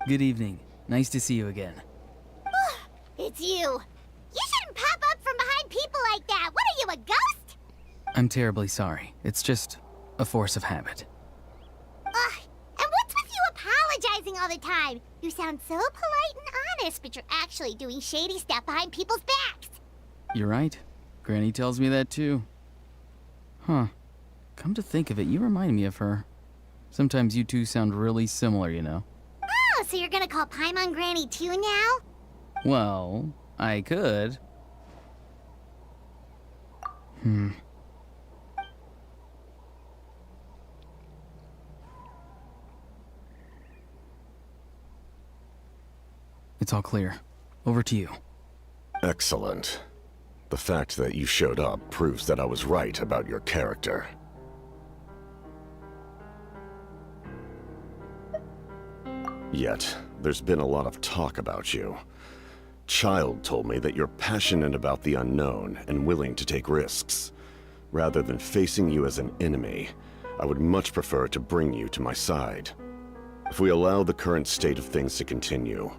Good evening. Nice to see you again. It's you. You shouldn't pop up from behind people like that. What are you, a ghost? I'm terribly sorry. It's just a force of habit. Ugh. And what's with you apologizing all the time? You sound so polite and honest, but you're actually doing shady stuff behind people's backs. You're right. Granny tells me that too. Huh. Come to think of it, you remind me of her. Sometimes you two sound really similar, you know. Oh, so you're gonna call Paimon Granny too now? Well, I could. It's all clear. Over to you. Excellent. The fact that you showed up proves that I was right about your character. Yet, there's been a lot of talk about you. Child told me that you're passionate about the unknown and willing to take risks. Rather than facing you as an enemy, I would much prefer to bring you to my side. If we allow the current state of things to continue,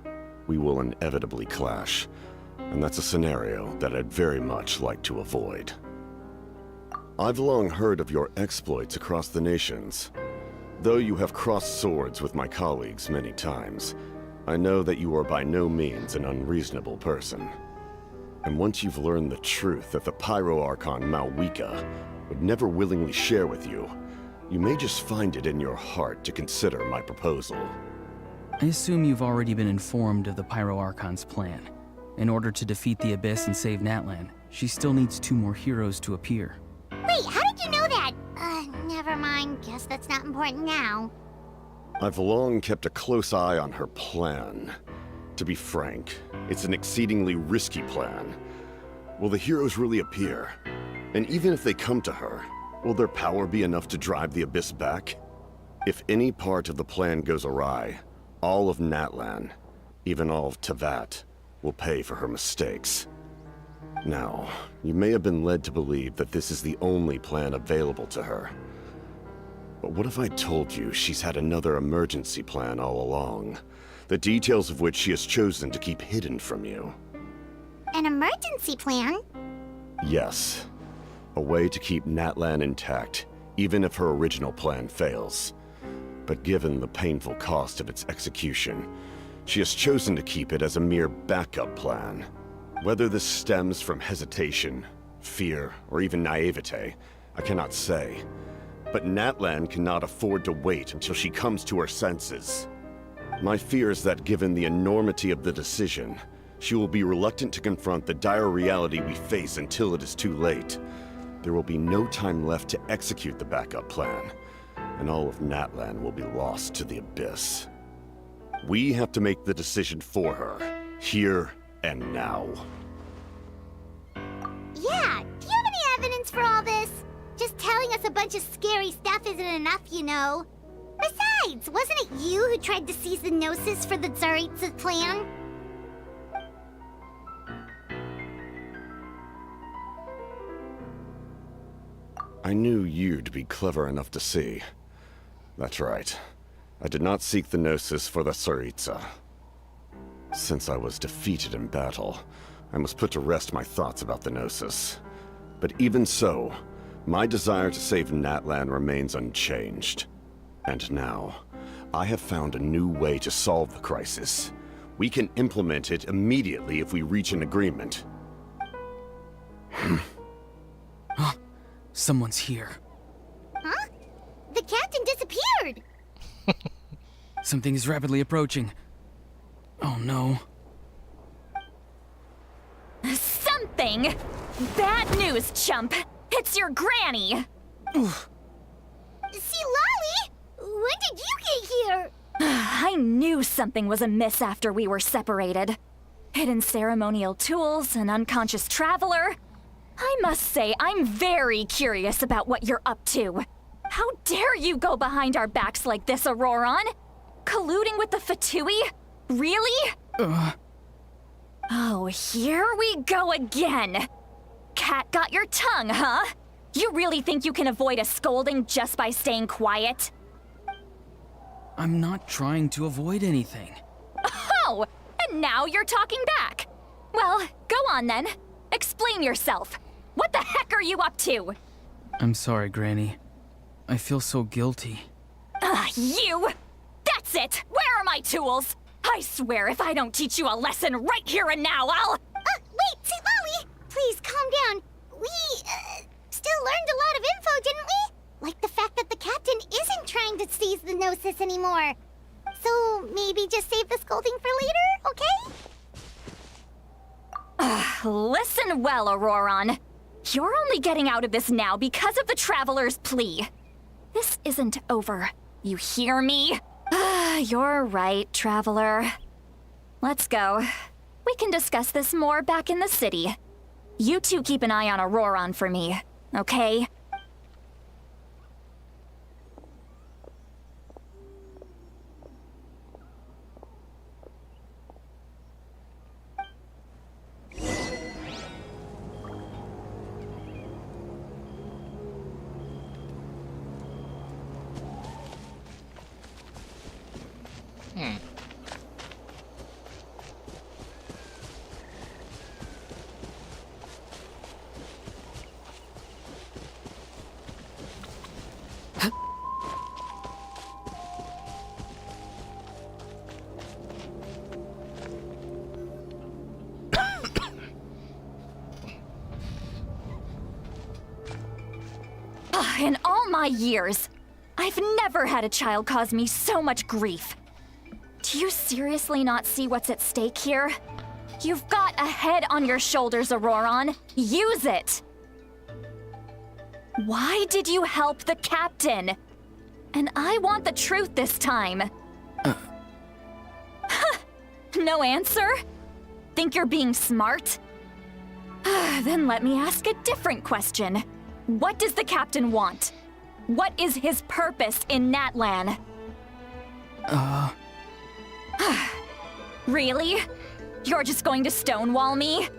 we will inevitably clash, and that's a scenario that I'd very much like to avoid. I've long heard of your exploits across the nations. Though you have crossed swords with my colleagues many times, I know that you are by no means an unreasonable person. And once you've learned the truth that the Pyro Archon Malwika would never willingly share with you, you may just find it in your heart to consider my proposal. I assume you've already been informed of the Pyro Archon's plan. In order to defeat the Abyss and save Natlan, she still needs 2 more heroes to appear. Wait, how did you know that? Never mind. Guess that's not important now. I've long kept a close eye on her plan. To be frank, it's an exceedingly risky plan. Will the heroes really appear? And even if they come to her, will their power be enough to drive the Abyss back? If any part of the plan goes awry, all of Natlan, even all of Tevat, will pay for her mistakes. Now, you may have been led to believe that this is the only plan available to her. But what if I told you she's had another emergency plan all along, the details of which she has chosen to keep hidden from you? An emergency plan? Yes. A way to keep Natlan intact, even if her original plan fails. But given the painful cost of its execution, she has chosen to keep it as a mere backup plan. Whether this stems from hesitation, fear, or even naivete, I cannot say. But Natlan cannot afford to wait until she comes to her senses. My fear is that given the enormity of the decision, she will be reluctant to confront the dire reality we face until it is too late. There will be no time left to execute the backup plan, and all of Natlan will be lost to the Abyss. We have to make the decision for her, here and now. Yeah, do you have any evidence for all this? Just telling us a bunch of scary stuff isn't enough, you know. Besides, wasn't it you who tried to seize the Gnosis for the Tsaritsa's plan? I knew you'd be clever enough to see. That's right. I did not seek the Gnosis for the Tsaritsa. Since I was defeated in battle, I must put to rest my thoughts about the Gnosis. But even so, my desire to save Natlan remains unchanged. And now, I have found a new way to solve the crisis. We can implement it immediately if we reach an agreement. Someone's here. Huh? The captain disappeared! Something is rapidly approaching. Oh no. Something? Bad news, chump! It's your granny! See, Lolly? When did you get here? I knew something was amiss after we were separated. Hidden ceremonial tools, an unconscious traveler. I must say, I'm very curious about what you're up to. How dare you go behind our backs like this, Auroron? Colluding with the Fatui? Really? Oh, here we go again. Cat got your tongue, huh? You really think you can avoid a scolding just by staying quiet? I'm not trying to avoid anything. Oh, and now you're talking back. Well, go on then. Explain yourself. What the heck are you up to? I'm sorry, Granny. I feel so guilty. You! That's it! Where are my tools? I swear if I don't teach you a lesson right here and now, I'll... Wait, see, Lolly! Please, calm down. We, still learned a lot of info, didn't we? Like the fact that the captain isn't trying to seize the Gnosis anymore. So, maybe just save the scolding for later, okay? Listen well, Auroron. You're only getting out of this now because of the Traveler's plea. This isn't over. You hear me? You're right, Traveler. Let's go. We can discuss this more back in the city. You two keep an eye on Auroron for me, okay? In all my years, I've never had a child cause me so much grief. Do you seriously not see what's at stake here? You've got a head on your shoulders, Auroron. Use it! Why did you help the captain? And I want the truth this time. No answer? Think you're being smart? Then let me ask a different question. What does the captain want? What is his purpose in Natlan? Really? You're just going to stonewall me?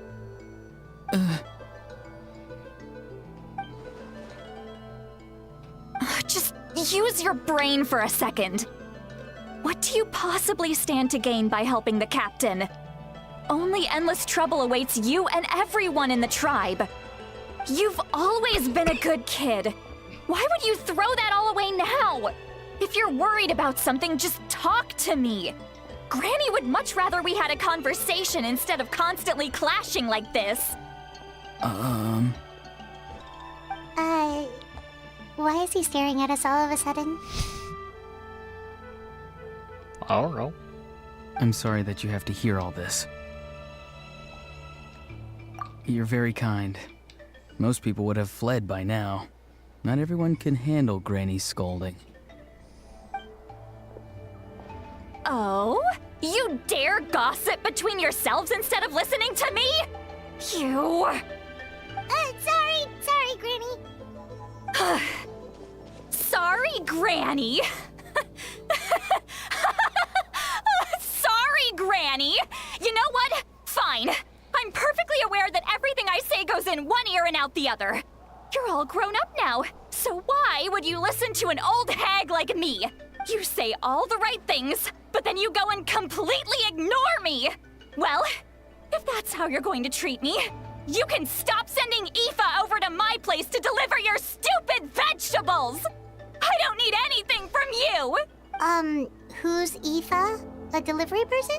Just use your brain for a second. What do you possibly stand to gain by helping the captain? Only endless trouble awaits you and everyone in the tribe. You've always been a good kid. Why would you throw that all away now? If you're worried about something, just talk to me. Granny would much rather we had a conversation instead of constantly clashing like this. Why is he staring at us all of a sudden? I don't know. I'm sorry that you have to hear all this. You're very kind. Most people would have fled by now. Not everyone can handle Granny's scolding. Oh? You dare gossip between yourselves instead of listening to me? You... Sorry, Granny. Sorry, Granny. Sorry, Granny. You know what? Fine. I'm perfectly aware that everything I say goes in one ear and out the other. You're all grown up now, so why would you listen to an old hag like me? You say all the right things, but then you go and completely ignore me. Well, if that's how you're going to treat me, you can stop sending Aoife over to my place to deliver your stupid vegetables! I don't need anything from you! Who's Aoife? A delivery person?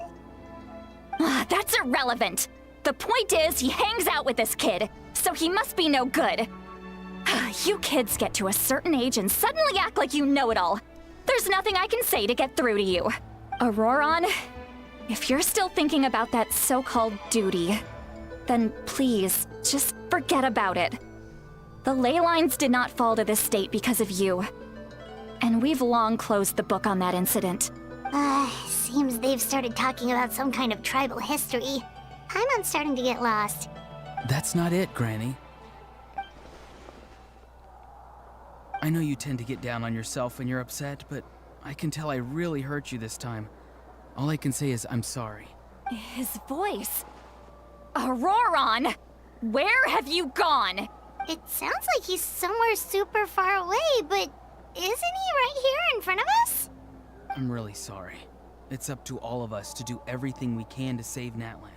That's irrelevant. The point is, he hangs out with this kid, so he must be no good. You kids get to a certain age and suddenly act like you know it all. There's nothing I can say to get through to you. Auroron, if you're still thinking about that so-called duty, then please, just forget about it. The ley lines did not fall to this state because of you. And we've long closed the book on that incident. Seems they've started talking about some kind of tribal history. I'm starting to get lost. That's not it, Granny. I know you tend to get down on yourself when you're upset, but I can tell I really hurt you this time. All I can say is I'm sorry. His voice. Auroron! Where have you gone? It sounds like he's somewhere super far away, but isn't he right here in front of us? I'm really sorry. It's up to all of us to do everything we can to save Natlan.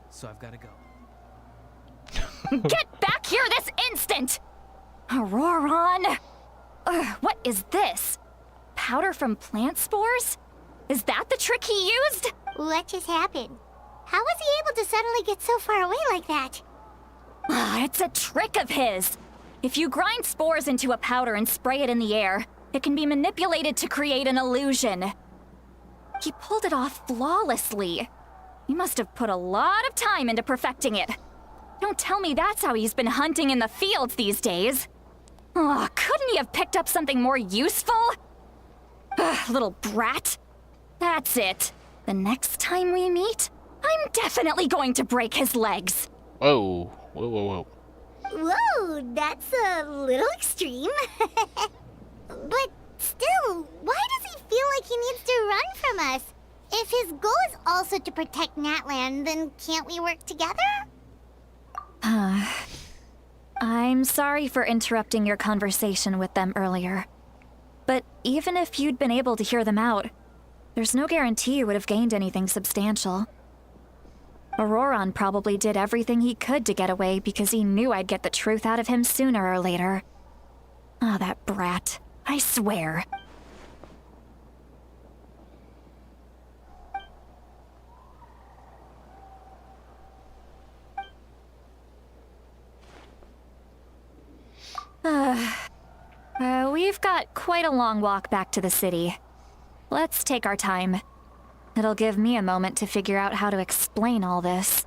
So I've got to go. Get back here this instant! Auroron! What is this? Powder from plant spores? Is that the trick he used? What just happened? How was he able to suddenly get so far away like that? It's a trick of his. If you grind spores into a powder and spray it in the air, it can be manipulated to create an illusion. He pulled it off flawlessly. He must have put a lot of time into perfecting it. Don't tell me that's how he's been hunting in the fields these days. Oh, couldn't he have picked up something more useful? Little brat. That's it. The next time we meet, I'm definitely going to break his legs. Whoa. Whoa. Whoa, that's a little extreme. But still, why does he feel like he needs to run from us? If his goal is also to protect Natlan, then can't we work together? I'm sorry for interrupting your conversation with them earlier. But even if you'd been able to hear them out, there's no guarantee you would have gained anything substantial. Auroron probably did everything he could to get away because he knew I'd get the truth out of him sooner or later. Ah, that brat. I swear. We've got quite a long walk back to the city. Let's take our time. It'll give me a moment to figure out how to explain all this.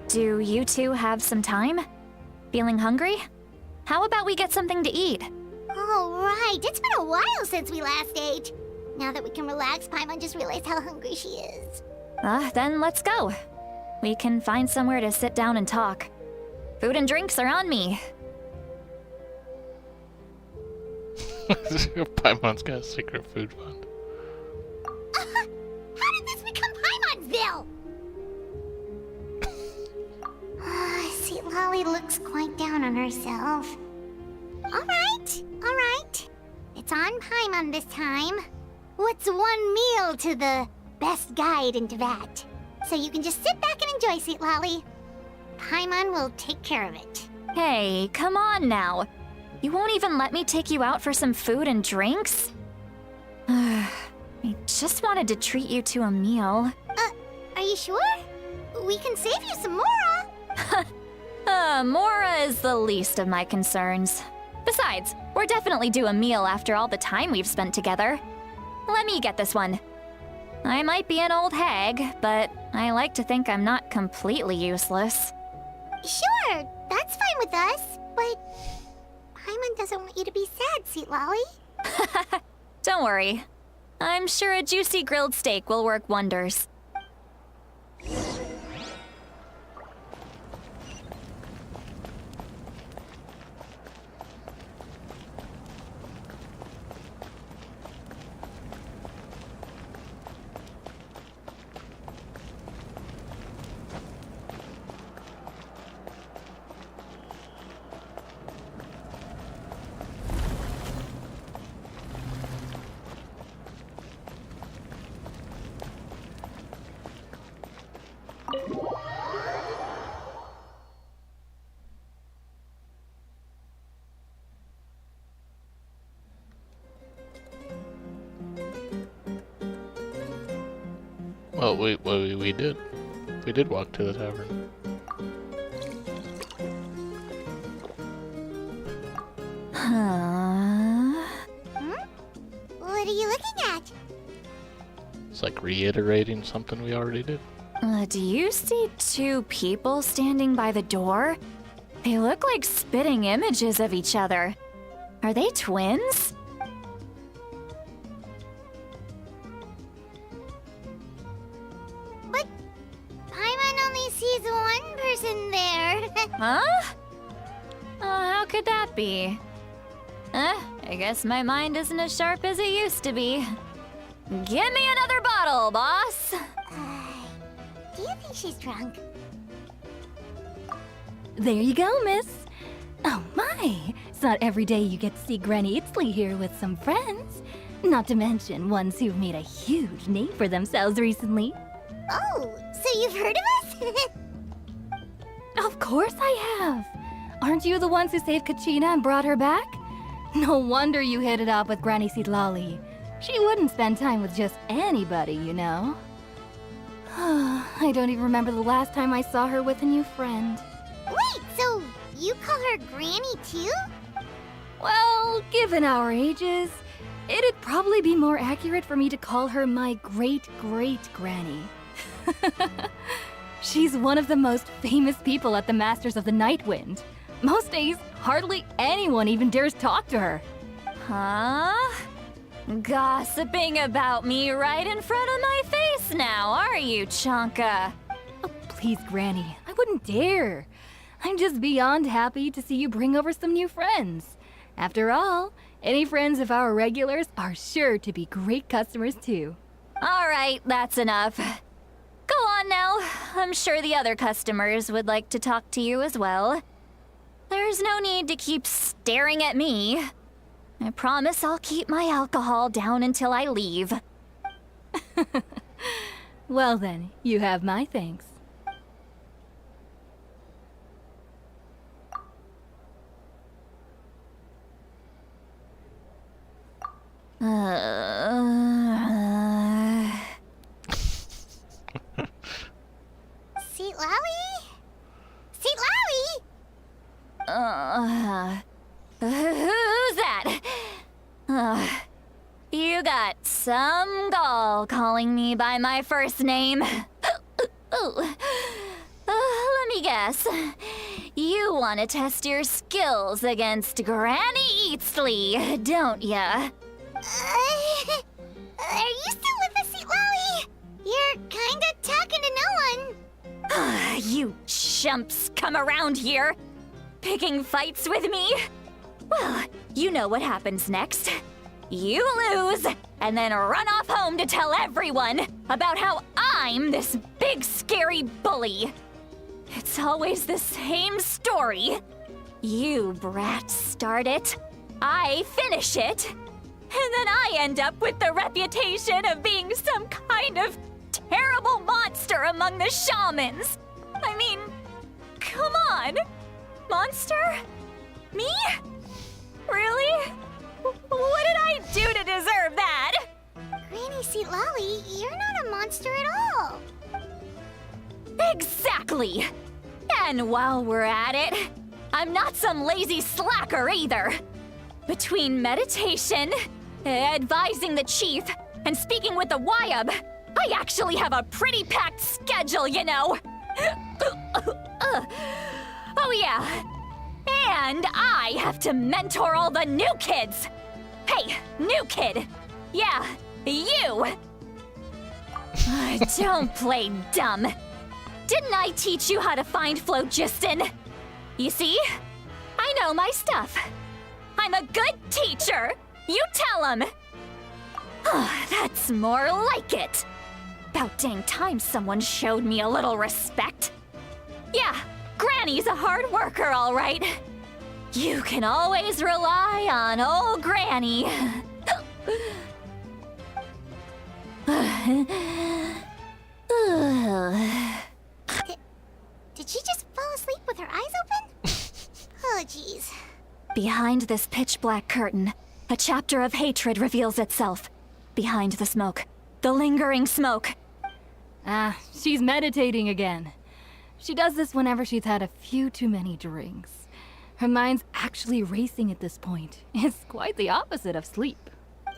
Do you two have some time? Feeling hungry? How about we get something to eat? Oh, right. It's been a while since we last ate. Now that we can relax, Paimon just realized how hungry she is. Then let's go. We can find somewhere to sit down and talk. Food and drinks are on me. Paimon's got a secret food fund. How did this become Paimon'sville? See, Lolly looks quite down on herself. All right. Paimon this time. What's one meal to the best guide into that? So you can just sit back and enjoy, Sweet Lolly. Paimon will take care of it. Hey, come on now. You won't even let me take you out for some food and drinks? I just wanted to treat you to a meal. Are you sure? We can save you some Mora. Mora is the least of my concerns. Besides, we're definitely due a meal after all the time we've spent together. Let me get this one. I might be an old hag, but I like to think I'm not completely useless. Sure, that's fine with us, but Paimon doesn't want you to be sad, Sweet Lolly. Don't worry. I'm sure a juicy grilled steak will work wonders. Well, we did. We did walk to the tavern. What are you looking at? It's like reiterating something we already did. Do you see two people standing by the door? They look like spitting images of each other. Are they twins? But Paimon only sees one person there. Huh? How could that be? I guess my mind isn't as sharp as it used to be. Give me another bottle, boss! Do you think she's drunk? There you go, miss. Oh my! It's not every day you get to see Granny Itzley here with some friends. Not to mention ones who've made a huge name for themselves recently. Oh, so you've heard of us? Of course I have! Aren't you the ones who saved Kachina and brought her back? No wonder you hit it off with Granny Sidlali. She wouldn't spend time with just anybody, you know. I don't even remember the last time I saw her with a new friend. Wait, so you call her Granny too? Well, given our ages, it'd probably be more accurate for me to call her my great-great-granny. She's one of the most famous people at the Masters of the Nightwind. Most days, hardly anyone even dares talk to her. Huh? Gossiping about me right in front of my face now, are you, Chonka? Oh, please, Granny, I wouldn't dare. I'm just beyond happy to see you bring over some new friends. After all, any friends of our regulars are sure to be great customers too. All right, that's enough. Go on now. I'm sure the other customers would like to talk to you as well. There's no need to keep staring at me. I promise I'll keep my alcohol down until I leave. Well then, you have my thanks. Seat Lally? Seat Lally? Who's that? You got some gall calling me by my first name. Let me guess. You want to test your skills against Granny Eatsley, don't ya? Are you still with us, Seat Lally? You're kinda talking to no one. You chumps come around here, picking fights with me? Well, you know what happens next. You lose, and then run off home to tell everyone about how I'm this big scary bully. It's always the same story. You brats start it, I finish it. And then I end up with the reputation of being some kind of terrible monster among the shamans. I mean, come on. Monster? Me? Really? What did I do to deserve that? Granny Lolly, you're not a monster at all. Exactly. And while we're at it, I'm not some lazy slacker either. Between meditation, advising the chief, and speaking with the Wyab, I actually have a pretty packed schedule, you know. Oh yeah. And I have to mentor all the new kids. Hey, new kid. Yeah, you. Don't play dumb. Didn't I teach you how to find phlogiston? You see? I know my stuff. I'm a good teacher. You tell him. That's more like it. About dang time someone showed me a little respect. Yeah, Granny's a hard worker, all right. You can always rely on old Granny. Did she just fall asleep with her eyes open? Oh, jeez. Behind this pitch-black curtain, a chapter of hatred reveals itself. Behind the smoke, the lingering smoke. Ah, she's meditating again. She does this whenever she's had a few too many drinks. Her mind's actually racing at this point. It's quite the opposite of sleep.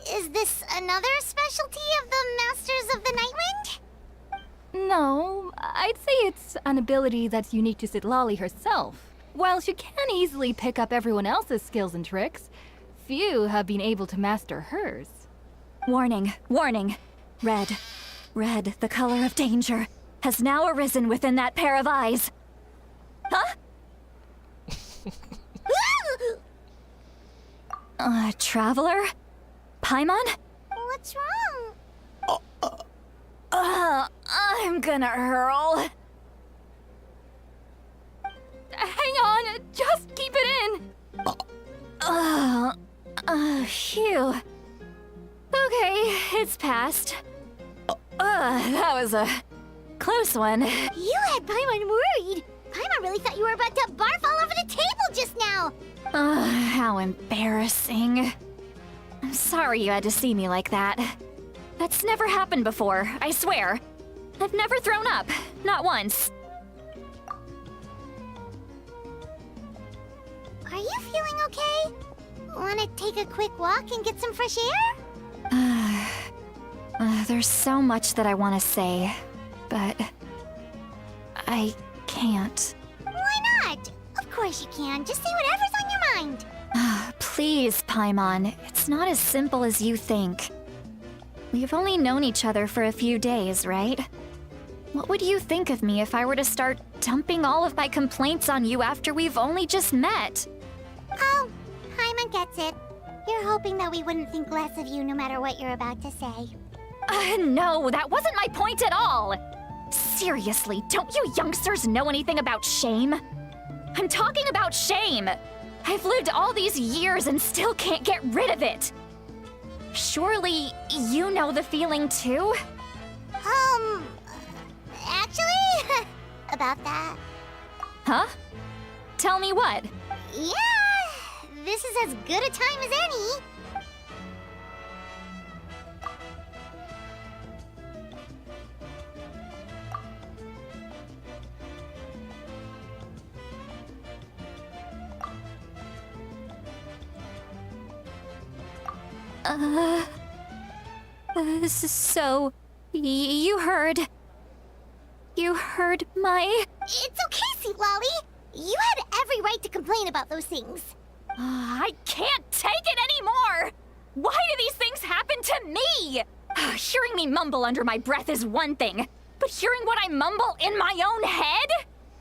Is this another specialty of the Masters of the Nightwind? No, I'd say it's an ability that's unique to Citlali herself. While she can easily pick up everyone else's skills and tricks, few have been able to master hers. Warning, warning. Red, the color of danger, has now arisen within that pair of eyes. Huh? Traveler? Paimon? What's wrong? I'm gonna hurl. Hang on, just keep it in. Phew. Okay, it's passed. That was a close one. You had Paimon worried. Paimon really thought you were about to barf all over the table just now. How embarrassing. I'm sorry you had to see me like that. That's never happened before, I swear. I've never thrown up, not once. Are you feeling okay? Wanna take a quick walk and get some fresh air? There's so much that I want to say, but I can't. Why not? Of course you can. Just say whatever's on your mind. Please, Paimon, it's not as simple as you think. We've only known each other for a few days, right? What would you think of me if I were to start dumping all of my complaints on you after we've only just met? Oh, Paimon gets it. You're hoping that we wouldn't think less of you no matter what you're about to say. No, that wasn't my point at all! Seriously, don't you youngsters know anything about shame? I'm talking about shame! I've lived all these years and still can't get rid of it! Surely, you know the feeling too? Actually, about that. Huh? Tell me what? Yeah, this is as good a time as any. So, you heard my... It's okay, Sweet Lolly. You had every right to complain about those things. I can't take it anymore! Why do these things happen to me? Hearing me mumble under my breath is one thing, but hearing what I mumble in my own head?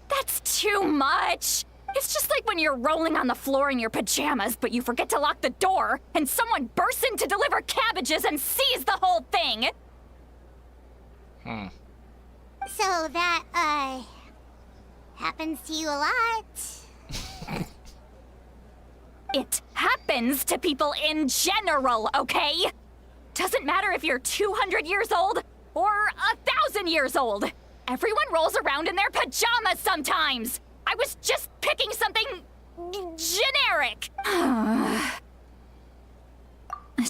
That's too much. It's just like when you're rolling on the floor in your pajamas, but you forget to lock the door, and someone bursts in to deliver cabbages and sees the whole thing. So that, happens to you a lot. It happens to people in general, okay? Doesn't matter if you're 200 years old or 1,000 years old. Everyone rolls around in their pajamas sometimes. I was just picking something generic.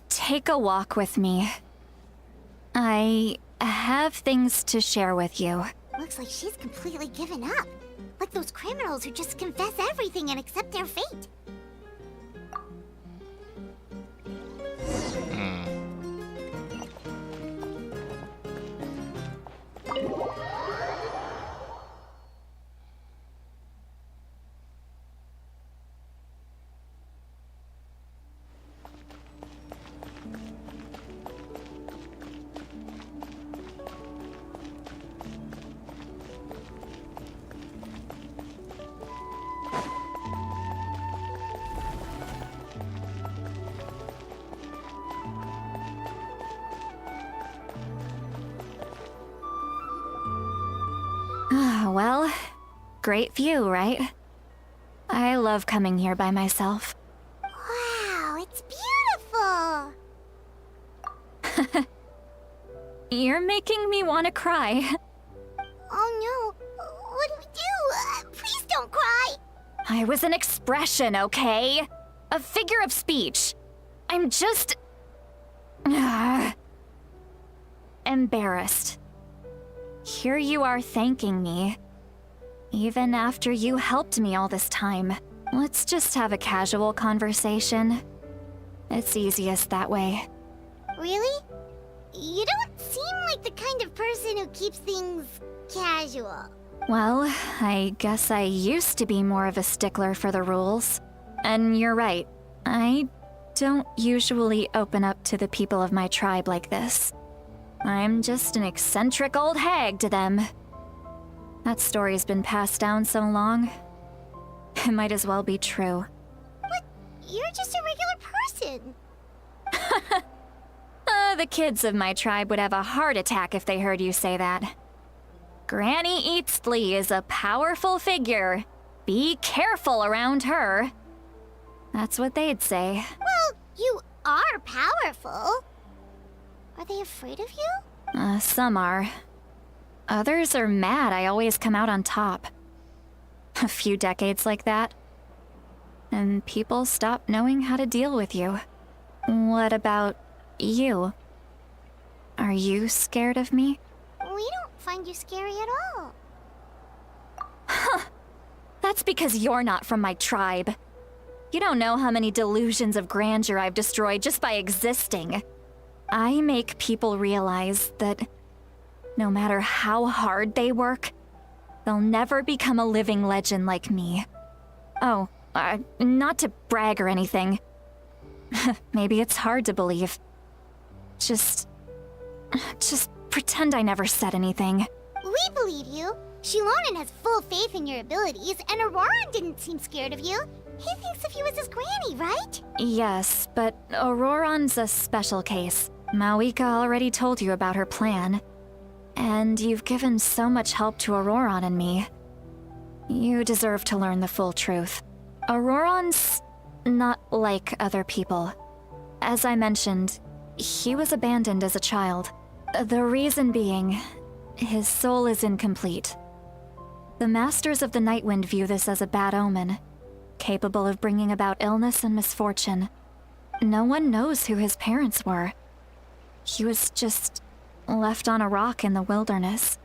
Take a walk with me. I have things to share with you. Looks like she's completely given up. Like those criminals who just confess everything and accept their fate. Well, great view, right? I love coming here by myself. Wow, it's beautiful! You're making me want to cry. Oh no, what do we do? Please don't cry! I was an expression, okay? A figure of speech. I'm just... embarrassed. Here you are thanking me. Even after you helped me all this time. Let's just have a casual conversation. It's easiest that way. Really? You don't seem like the kind of person who keeps things casual. Well, I guess I used to be more of a stickler for the rules. And you're right, I don't usually open up to the people of my tribe like this. I'm just an eccentric old hag to them. That story's been passed down so long, it might as well be true. But you're just a regular person. The kids of my tribe would have a heart attack if they heard you say that. Granny Eatsley is a powerful figure. Be careful around her. That's what they'd say. Well, you are powerful. Are they afraid of you? Some are. Others are mad I always come out on top. A few decades like that, and people stop knowing how to deal with you. What about you? Are you scared of me? We don't find you scary at all. Huh. That's because you're not from my tribe. You don't know how many delusions of grandeur I've destroyed just by existing. I make people realize that no matter how hard they work, they'll never become a living legend like me. Oh, not to brag or anything. Maybe it's hard to believe. Just pretend I never said anything. We believe you. Shilonen has full faith in your abilities, and Auroran didn't seem scared of you. He thinks of you as his granny, right? Yes, but Auroran's a special case. Mawika already told you about her plan. And you've given so much help to Auroran and me. You deserve to learn the full truth. Auroran's not like other people. As I mentioned, he was abandoned as a child. The reason being, his soul is incomplete. The Masters of the Nightwind view this as a bad omen, capable of bringing about illness and misfortune. No one knows who his parents were. He was just left on a rock in the wilderness.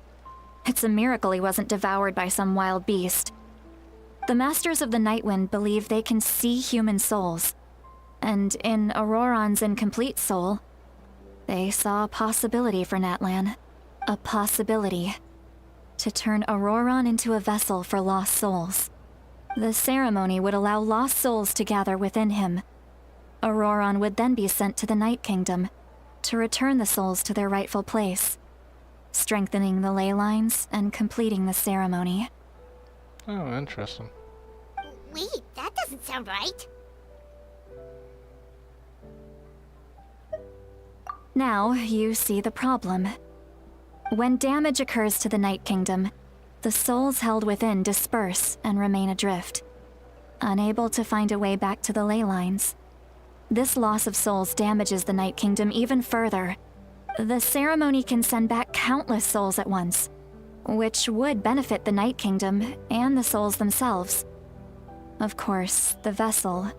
It's a miracle he wasn't devoured by some wild beast. The Masters of the Nightwind believe they can see human souls, and in Auroran's incomplete soul, they saw a possibility for Natlan. A possibility to turn Auroran into a vessel for lost souls. The ceremony would allow lost souls to gather within him. Auroran would then be sent to the Night Kingdom to return the souls to their rightful place, strengthening the ley lines and completing the ceremony. Oh, interesting. Wait, that doesn't sound right. Now you see the problem. When damage occurs to the Night Kingdom, the souls held within disperse and remain adrift. unable to find a way back to the ley lines. This loss of souls damages the Night Kingdom even further. The ceremony can send back countless souls at once, which would benefit the Night Kingdom and the souls themselves. Of course, the vessel,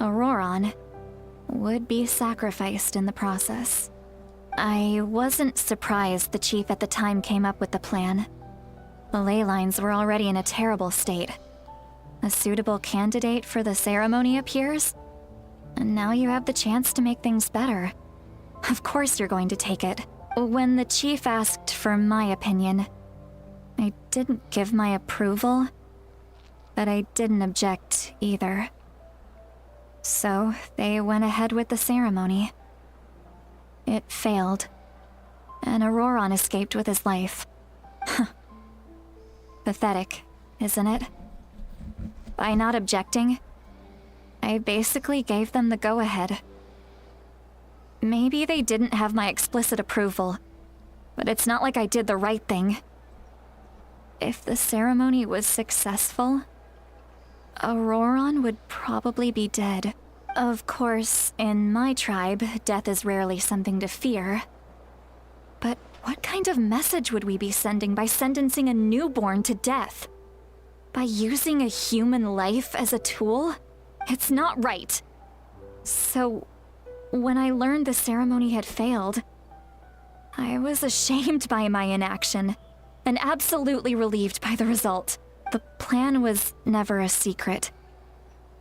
Auroron, would be sacrificed in the process. I wasn't surprised the chief at the time came up with the plan. The ley lines were already in a terrible state. A suitable candidate for the ceremony appears, and now you have the chance to make things better. Of course you're going to take it. When the chief asked for my opinion, I didn't give my approval, but I didn't object either. So they went ahead with the ceremony. It failed, and Auroron escaped with his life. Pathetic, isn't it? By not objecting, I basically gave them the go-ahead. Maybe they didn't have my explicit approval, but it's not like I did the right thing. If the ceremony was successful, Auroron would probably be dead. Of course, in my tribe, death is rarely something to fear. But what kind of message would we be sending by sentencing a newborn to death? By using a human life as a tool? It's not right. So, when I learned the ceremony had failed, I was ashamed by my inaction, and absolutely relieved by the result. The plan was never a secret.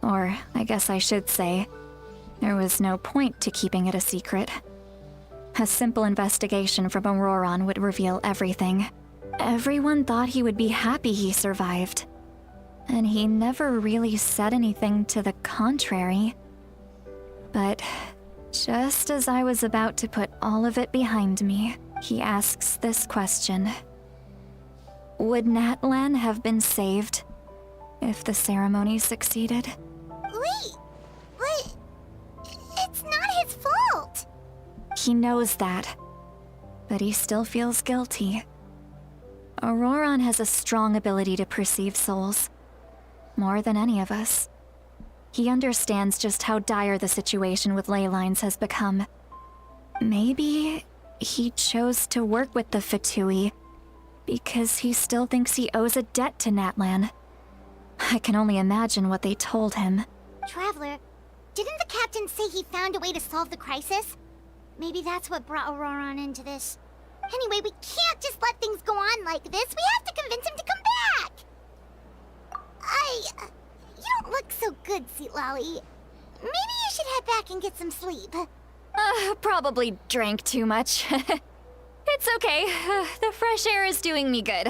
Or, I guess I should say, there was no point to keeping it a secret. A simple investigation from Auroron would reveal everything. Everyone thought he would be happy he survived. And he never really said anything to the contrary. But just as I was about to put all of it behind me, he asks this question. Would Natlan have been saved if the ceremony succeeded? Wait, but it's not his fault. He knows that, but he still feels guilty. Auroron has a strong ability to perceive souls, more than any of us. He understands just how dire the situation with ley lines has become. Maybe he chose to work with the Fatui because he still thinks he owes a debt to Natlan. I can only imagine what they told him. Traveler, didn't the captain say he found a way to solve the crisis? Maybe that's what brought Auroron into this. Anyway, we can't just let things go on like this. We have to convince him to come back. You don't look so good, Seatlolly. Maybe you should head back and get some sleep. Probably drank too much. It's okay. The fresh air is doing me good.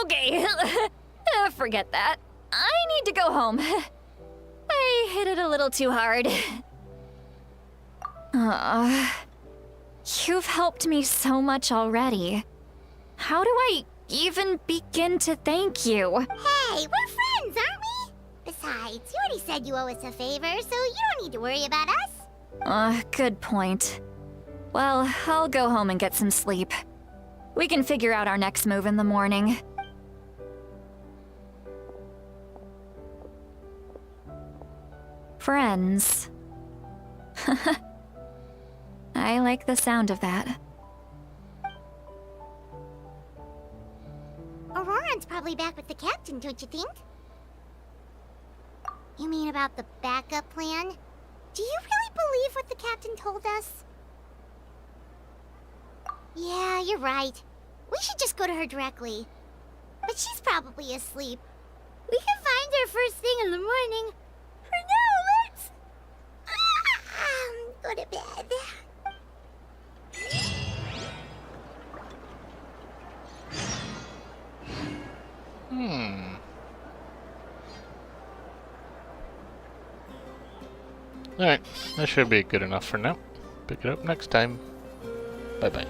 Okay. Forget that. I need to go home. I hit it a little too hard. You've helped me so much already. How do I even begin to thank you? Hey, we're friends, aren't we? Besides, you already said you owe us a favor, so you don't need to worry about us. Good point. Well, I'll go home and get some sleep. We can figure out our next move in the morning. Friends. I like the sound of that. Auroron's probably back with the captain, don't you think? You mean about the backup plan? Do you really believe what the captain told us? Yeah, you're right. We should just go to her directly. But she's probably asleep. We can find her first thing in the morning. For now, let's... go to bed. Alright, that should be good enough for now. Pick it up next time. Bye-bye.